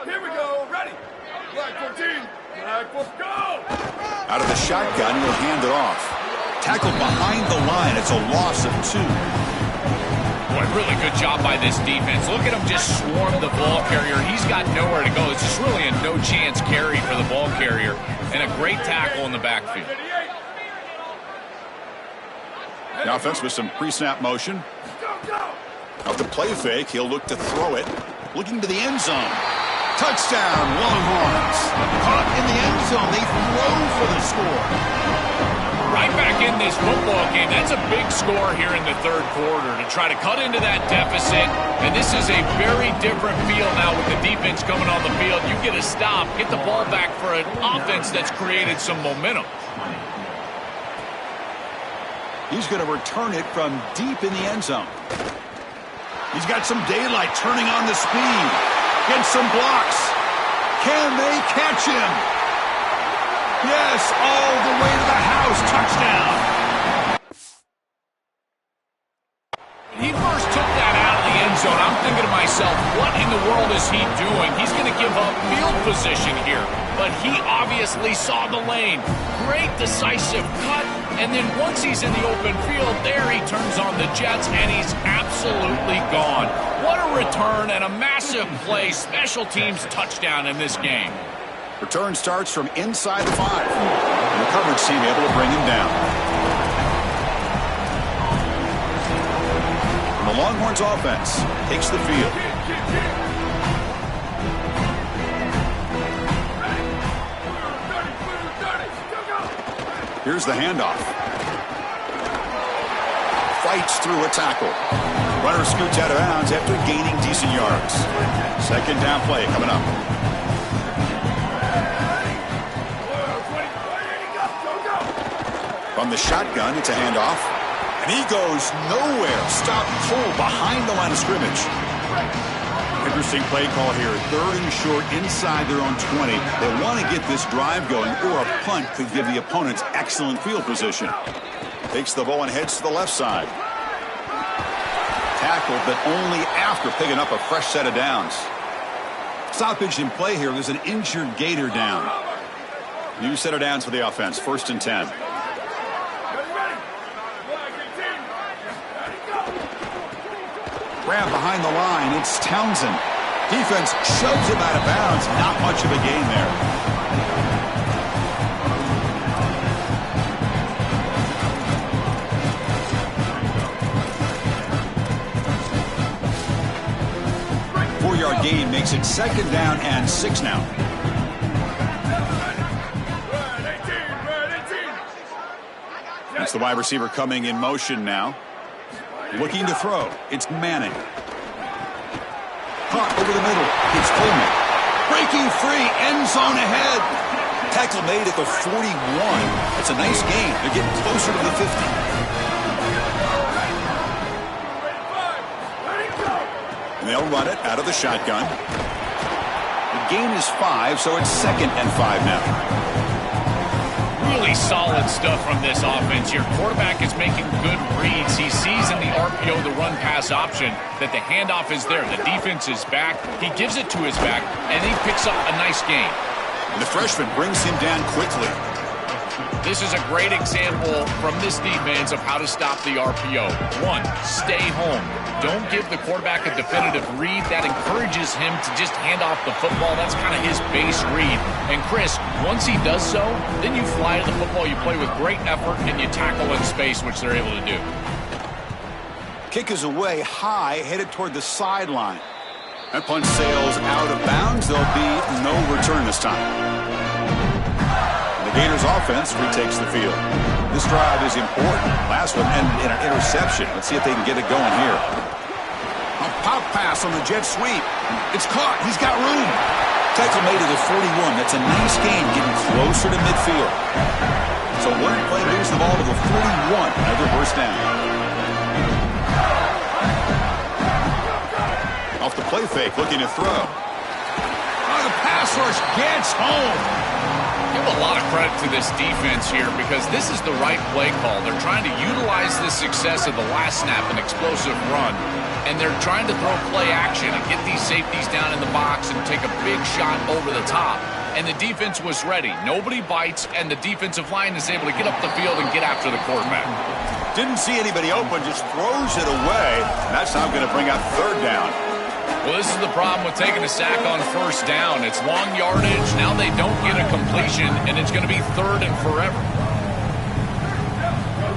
Here we go. Ready. Black 14. Black 14. Go. Out of the shotgun, he'll hand it off. Tackled behind the line. It's a loss of 2. Boy, really good job by this defense. Look at him just swarm the ball carrier. He's got nowhere to go. It's just really a no-chance carry for the ball carrier. And a great tackle in the backfield. The offense with some pre-snap motion. Out the play fake, he'll look to throw it. Looking to the end zone. Touchdown, Longhorns. Caught in the end zone. They throw for the score. Right back in this football game. That's a big score here in the third quarter to try to cut into that deficit. And this is a very different feel now with the defense coming on the field. You get a stop, get the ball back for an offense that's created some momentum. He's going to return it from deep in the end zone. He's got some daylight, turning on the speed. Gets some blocks. Can they catch him? Yes, all the way to the house. Touchdown. He first took that out of the end zone. I'm thinking to myself, what in the world is he doing? He's going to give up field position here. But he obviously saw the lane. Great decisive cut. And then once he's in the open field, there he turns on the jets, and he's absolutely gone. What a return and a massive play. Special teams touchdown in this game. Return starts from inside the 5. And the coverage team able to bring him down. And the Longhorns offense takes the field. Here's the handoff. Fights through a tackle. Runner scoots out of bounds after gaining decent yards. Second down play coming up. From the shotgun, it's a handoff. And he goes nowhere. Stop pull behind the line of scrimmage. Interesting play call here. Third and short inside their own 20. They want to get this drive going, or a punt could give the opponents excellent field position. Takes the ball and heads to the left side. Tackled, but only after picking up a fresh set of downs. Stoppage in play here. There's an injured Gator down. New set of downs for the offense. First and 10. Grab behind the line. It's Townsend. Defense shoves him out of bounds. Not much of a gain there. Four-yard gain makes it second down and 6 now. That's the wide receiver coming in motion now. Looking to throw. It's Manning. Caught over the middle. It's Coleman. Breaking free. End zone ahead. Tackle made at the 41. That's a nice gain. They're getting closer to the 50. And they'll run it out of the shotgun. The gain is 5, so it's second and 5 now. Really solid stuff from this offense. Your quarterback is making good reads. He sees in the RPO, the run-pass option, that the handoff is there. The defense is back. He gives it to his back, and he picks up a nice gain. And the freshman brings him down quickly. This is a great example from this defense of how to stop the RPO. 1, stay home. Don't give the quarterback a definitive read. That encourages him to just hand off the football. That's kind of his base read. And Chris, once he does so, then you fly to the football. You play with great effort, and you tackle in space, which they're able to do. Kick is away high, headed toward the sideline. That punt sails out of bounds. There'll be no return this time. The Gators offense retakes the field. This drive is important. Last one and an interception. Let's see if they can get it going here. A pop pass on the jet sweep. It's caught. He's got room. Tackle made at the 41. That's a nice gain, getting closer to midfield. So one play moves the ball to the 41. Another first down. Off the play fake, looking to throw. Oh, the pass rush gets home. Give a lot of credit to this defense here because this is the right play call. They're trying to utilize the success of the last snap, an explosive run, and they're trying to throw play action and get these safeties down in the box and take a big shot over the top. And the defense was ready. Nobody bites, and the defensive line is able to get up the field and get after the quarterback. Didn't see anybody open, just throws it away. And that's now going to bring up third down. Well, this is the problem with taking a sack on first down. It's long yardage. Now they don't get a completion, and it's going to be third and forever.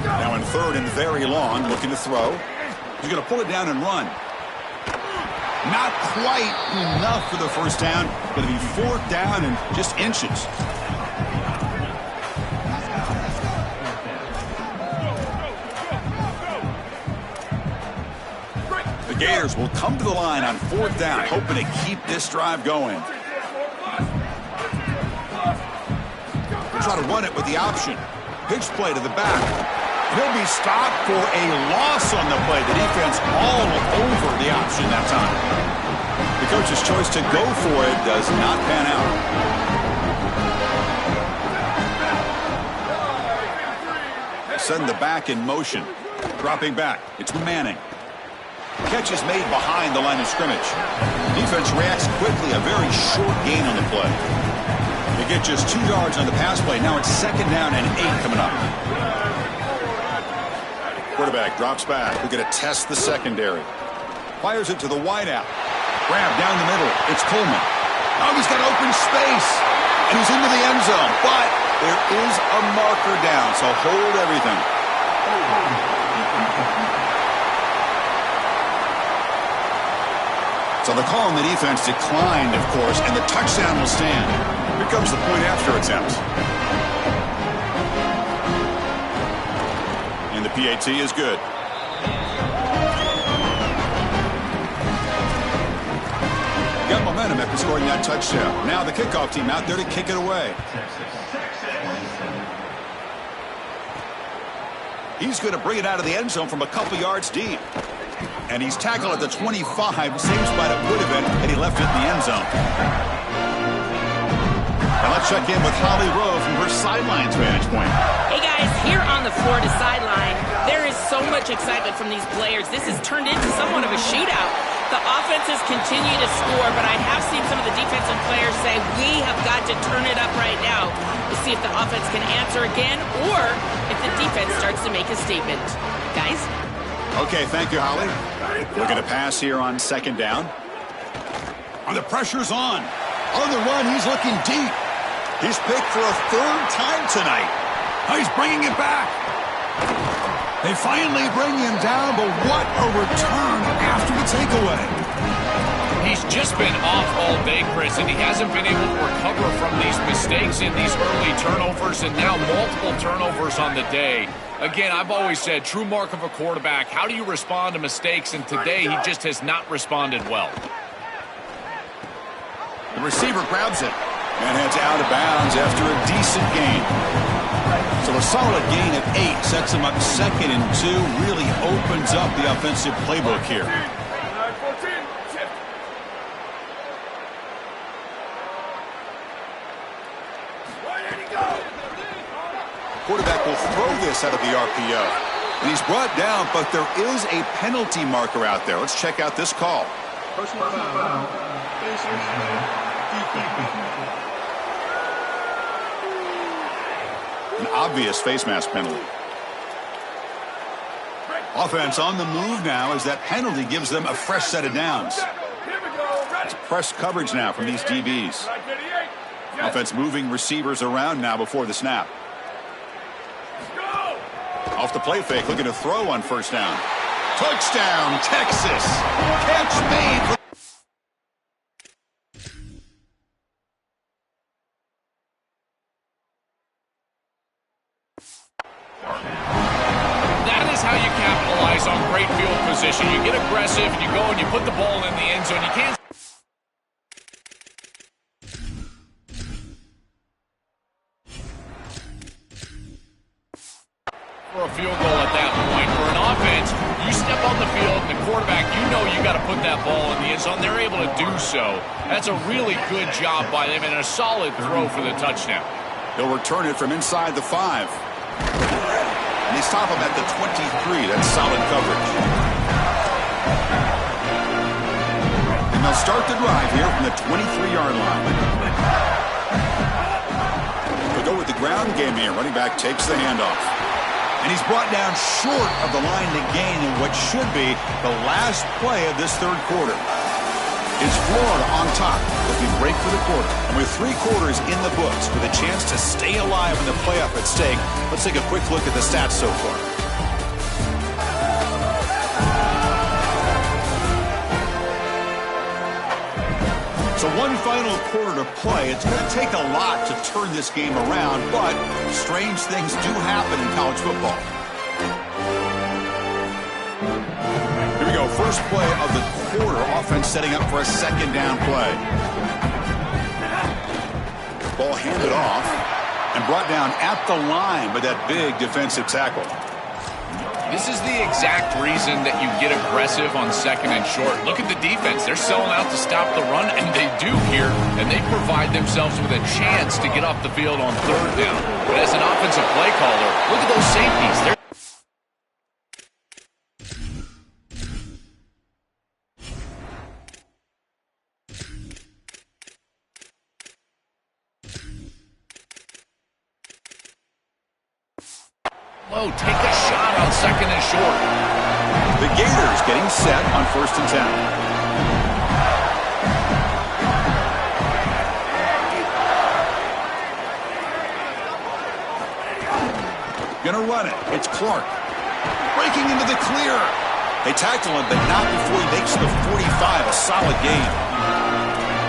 Now in third and very long, looking to throw. He's going to pull it down and run. Not quite enough for the first down. Going to be fourth down and just inches. The Gators will come to the line on fourth down, hoping to keep this drive going. They'll try to run it with the option. Pitch play to the back. He'll be stopped for a loss on the play. The defense all over the option that time. The coach's choice to go for it does not pan out. Send the back in motion. Dropping back. It's Manning. Catch is made behind the line of scrimmage. Defense reacts quickly. A very short gain on the play. They get just 2 yards on the pass play. Now it's second down and 8 coming up. Quarterback drops back. We're going to test the secondary. Fires it to the wideout. Grab down the middle. It's Coleman. Oh, he's got open space. And he's into the end zone. But there is a marker down, so hold everything. So the call on the defense declined, of course, and the touchdown will stand. Here comes the point after attempt. And the PAT is good. Got momentum after scoring that touchdown. Now the kickoff team out there to kick it away. He's going to bring it out of the end zone from a couple yards deep. And he's tackled at the 25, same spot it would have been, and he left it in the end zone. Now let's check in with Holly Rowe from her sidelines vantage point. Hey guys, here on the Florida sideline, there is so much excitement from these players. This has turned into somewhat of a shootout. The offenses continue to score, but I have seen some of the defensive players say we have got to turn it up right now to see if the offense can answer again or if the defense starts to make a statement. Guys? Okay, thank you, Holly. Looking to pass here on second down. And the pressure's on. On the run, he's looking deep. He's picked for a third time tonight. Oh, he's bringing it back. They finally bring him down, but what a return after the takeaway. He's just been off all day, Chris, and he hasn't been able to recover from these mistakes in these early turnovers and now multiple turnovers on the day. Again, I've always said, true mark of a quarterback, how do you respond to mistakes? And today, he just has not responded well. The receiver grabs it and heads out of bounds after a decent gain. So a solid gain of 8 sets him up second and 2, really opens up the offensive playbook here. Quarterback will throw this out of the RPO. And he's brought down, but there is a penalty marker out there. Let's check out this call. Personal foul. An obvious face mask penalty. Offense on the move now as that penalty gives them a fresh set of downs. It's press coverage now from these DBs. Offense moving receivers around now before the snap. Off the play fake, looking to throw on first down. Touchdown, Texas. Catch made. That is how you capitalize on great field position. You get aggressive, and you go and you put the ball in the end zone. You can't. For a field goal at that point. For an offense, you step on the field, and the quarterback, you know you got to put that ball in the end zone. They're able to do so. That's a really good job by them and a solid throw for the touchdown. He'll return it from inside the 5. And they stop him at the 23. That's solid coverage. And they'll start the drive here from the 23-yard line. They'll go with the ground game here. Running back takes the handoff. And he's brought down short of the line to gain in what should be the last play of this third quarter. It's Florida on top, looking great for the quarter. And with 3 quarters in the books, with a chance to stay alive in the playoff at stake, let's take a quick look at the stats so far. So one final quarter to play. It's going to take a lot to turn this game around, but strange things do happen in college football. Here we go. First play of the quarter. Offense setting up for a second down play. Ball handed off and brought down at the line by that big defensive tackle. This is the exact reason that you get aggressive on second and short. Look at the defense. They're selling out to stop the run, and they do here, and they provide themselves with a chance to get off the field on third down. But as an offensive play caller, look at those safeties. They're take a shot on second and short. The Gators getting set on 1st and 10. Gonna run it. It's Clark. Breaking into the clear. They tackle him, but not before he makes the 45. A solid gain.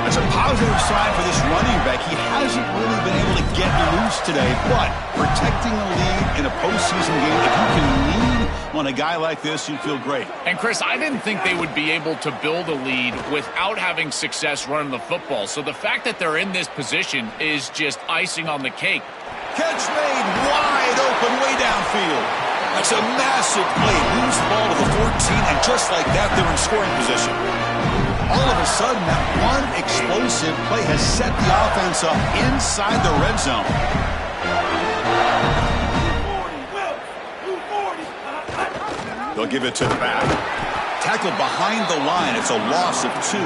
That's a positive sign for this running back. He hasn't really been able to get loose today, but protecting a lead in a postseason game, if you can lean on a guy like this, you'd feel great. And, Chris, I didn't think they would be able to build a lead without having success running the football. So the fact that they're in this position is just icing on the cake. Catch made wide open way downfield. That's a massive play. Moves the ball to the 14, and just like that, they're in scoring position. All of a sudden, that one explosive play has set the offense up inside the red zone. They'll give it to the back. Tackled behind the line. It's a loss of 2.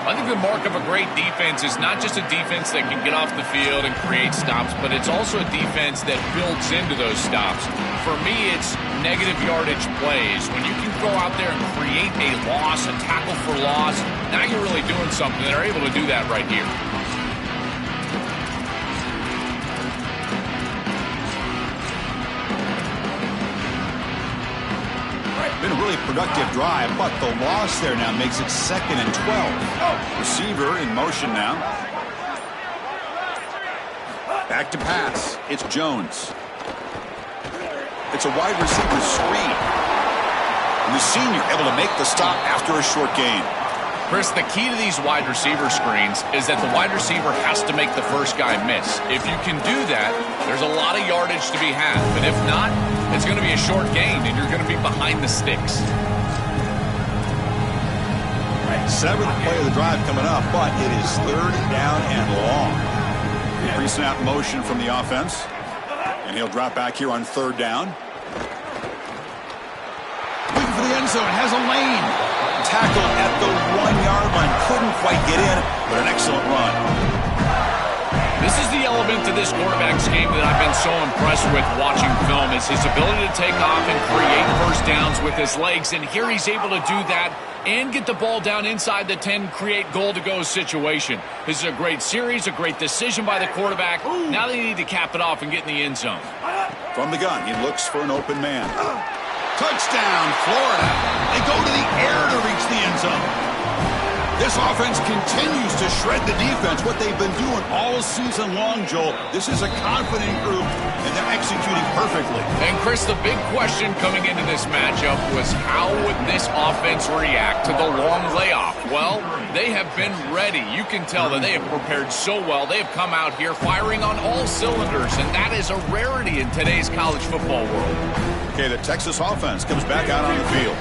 I think the mark of a great defense is not just a defense that can get off the field and create stops, but it's also a defense that builds into those stops. For me, it's negative yardage plays. When you can go out there and create a loss, a tackle for loss, now you're really doing something. They're able to do that right here. Been a really productive drive, but the loss there now makes it 2nd and 12. Receiver in motion now. Back to pass. It's Jones. It's a wide receiver screen. And the senior able to make the stop after a short gain. Chris, the key to these wide receiver screens is that the wide receiver has to make the first guy miss. If you can do that, there's a lot of yardage to be had. But if not, it's going to be a short gain, and you're going to be behind the sticks. 7th play of the drive coming up, but it is 3rd down and long. Pre-snap motion from the offense. And he'll drop back here on 3rd down. Looking for the end zone, has a lane. Tackled at the 1-yard line. Couldn't quite get in, but an excellent run. This is the element to this quarterback's game that I've been so impressed with watching film, is his ability to take off and create first downs with his legs. And here he's able to do that and get the ball down inside the 10, create goal-to-go situation. This is a great series, a great decision by the quarterback. Now they need to cap it off and get in the end zone. From the gun, he looks for an open man. Touchdown, Florida. They go to the air to reach the end zone. This offense continues to shred the defense, what they've been doing all season long, Joel. This is a confident group, and they're executing perfectly. And, Chris, the big question coming into this matchup was how would this offense react to the long layoff? Well, they have been ready. You can tell that they have prepared so well. They have come out here firing on all cylinders, and that is a rarity in today's college football world. Okay, the Texas offense comes back out on the field.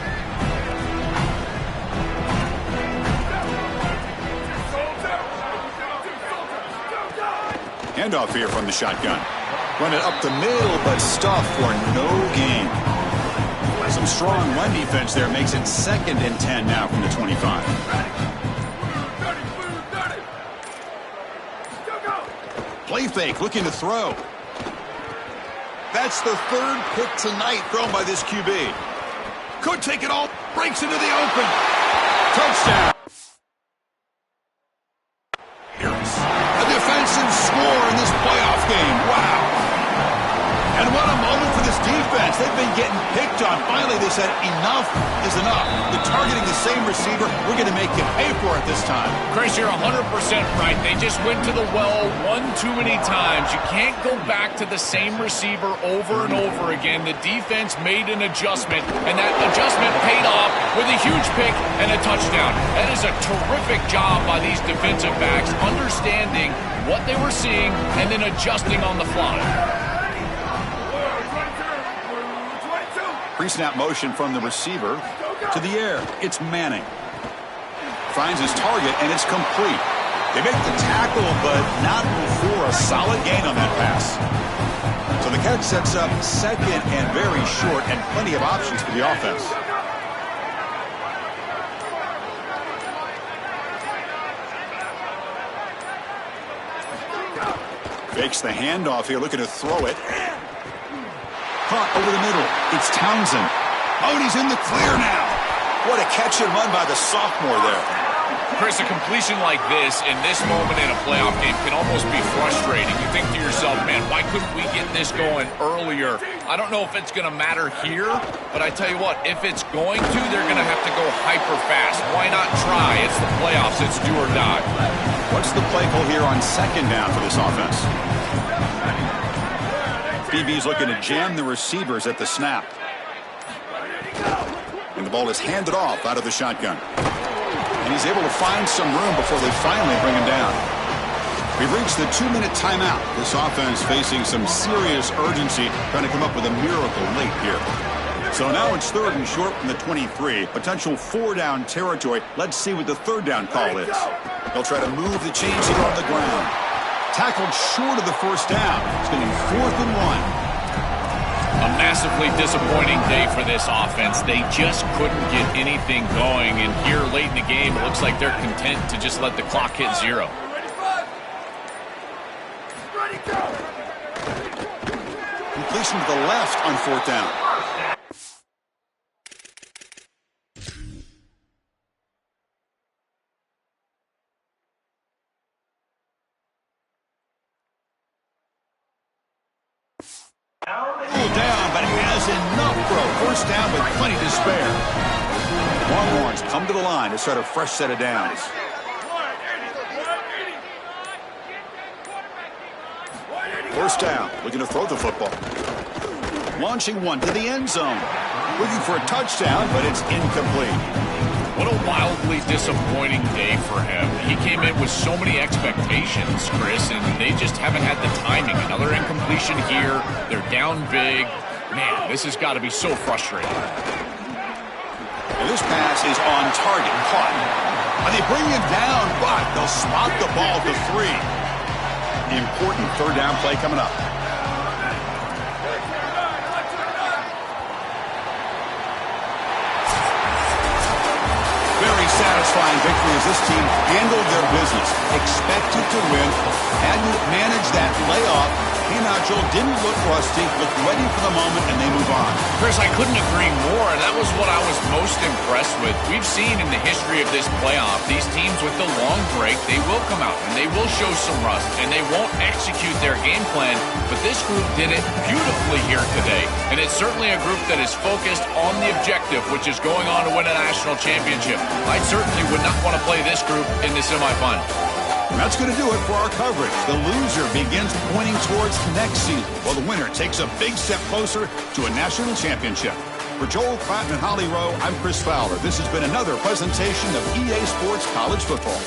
handoff here from the shotgun. Run it up the middle, but stuffed for no gain. Some strong run defense there makes it 2nd and 10 now from the 25. Play fake, looking to throw. That's the 3rd pick tonight thrown by this QB. Could take it all. Breaks into the open. Touchdown. A defensive score in this playoff game. Wow. And what a moment for this defense. They've been getting picked on. Finally, they said enough is enough. They're targeting the same receiver. We're going to make you pay for it this time. Chris, you're 100% right. They just went to the well one too many times. You can't go back to the same receiver over and over again. The defense made an adjustment, and that adjustment paid off with a huge pick and a touchdown. That is a terrific job by these defensive backs, understanding what they were seeing and then adjusting on the fly. Pre-snap motion from the receiver to the air. It's Manning. Finds his target, and it's complete. They make the tackle, but not before a solid gain on that pass. So the catch sets up 2nd and very short, and plenty of options for the offense. Fakes the handoff here, looking to throw it. Caught over the middle. It's Townsend. Oh, and he's in the clear now. What a catch and run by the sophomore there. Chris, a completion like this in this moment in a playoff game can almost be frustrating. You think to yourself, man, why couldn't we get this going earlier? I don't know if it's going to matter here, but I tell you what, if it's going to, they're going to have to go hyper fast. Why not try? It's the playoffs. It's do or die. What's the play call here on 2nd down for this offense? BB's looking to jam the receivers at the snap. And the ball is handed off out of the shotgun. And he's able to find some room before they finally bring him down. We've reached the 2-minute timeout. This offense facing some serious urgency, trying to come up with a miracle late here. So now it's 3rd and short from the 23. Potential 4-down territory. Let's see what the 3rd down call is. They'll try to move the chains here on the ground. Tackled short of the 1st down. It's going to be 4th and 1. A massively disappointing day for this offense. They just couldn't get anything going. And here late in the game, it looks like they're content to just let the clock hit 0. Completion to the left on 4th down. Down, but has enough for a 1st down with plenty to spare. Longhorns come to the line to start a fresh set of downs. First down, looking to throw the football. Launching one to the end zone. Looking for a touchdown, but it's incomplete. What a wildly disappointing day for him. He came in with so many expectations, Chris, and they just haven't had the timing. Another incompletion here. They're down big. Man, this has got to be so frustrating. And this pass is on target. Caught. And they bring him down, but they'll spot the ball to 3. Important 3rd down play coming up. Satisfying victory as this team handled their business. Expected to win. Hadn't managed that layoff. Came out, Joel, didn't look rusty. Looked ready for the moment, and they move on. Chris, I couldn't agree more. That was what I was most impressed with. We've seen in the history of this playoff, these teams with the long break, they will come out, and they will show some rust, and they won't execute their game plan. But this group did it beautifully here today. And it's certainly a group that is focused on the objective, which is going on to win a national championship. I certainly would not want to play this group in the semifinal. That's going to do it for our coverage. The loser begins pointing towards next season, while the winner takes a big step closer to a national championship. For Joel Pratt and Holly Rowe, I'm Chris Fowler. This has been another presentation of EA Sports College Football.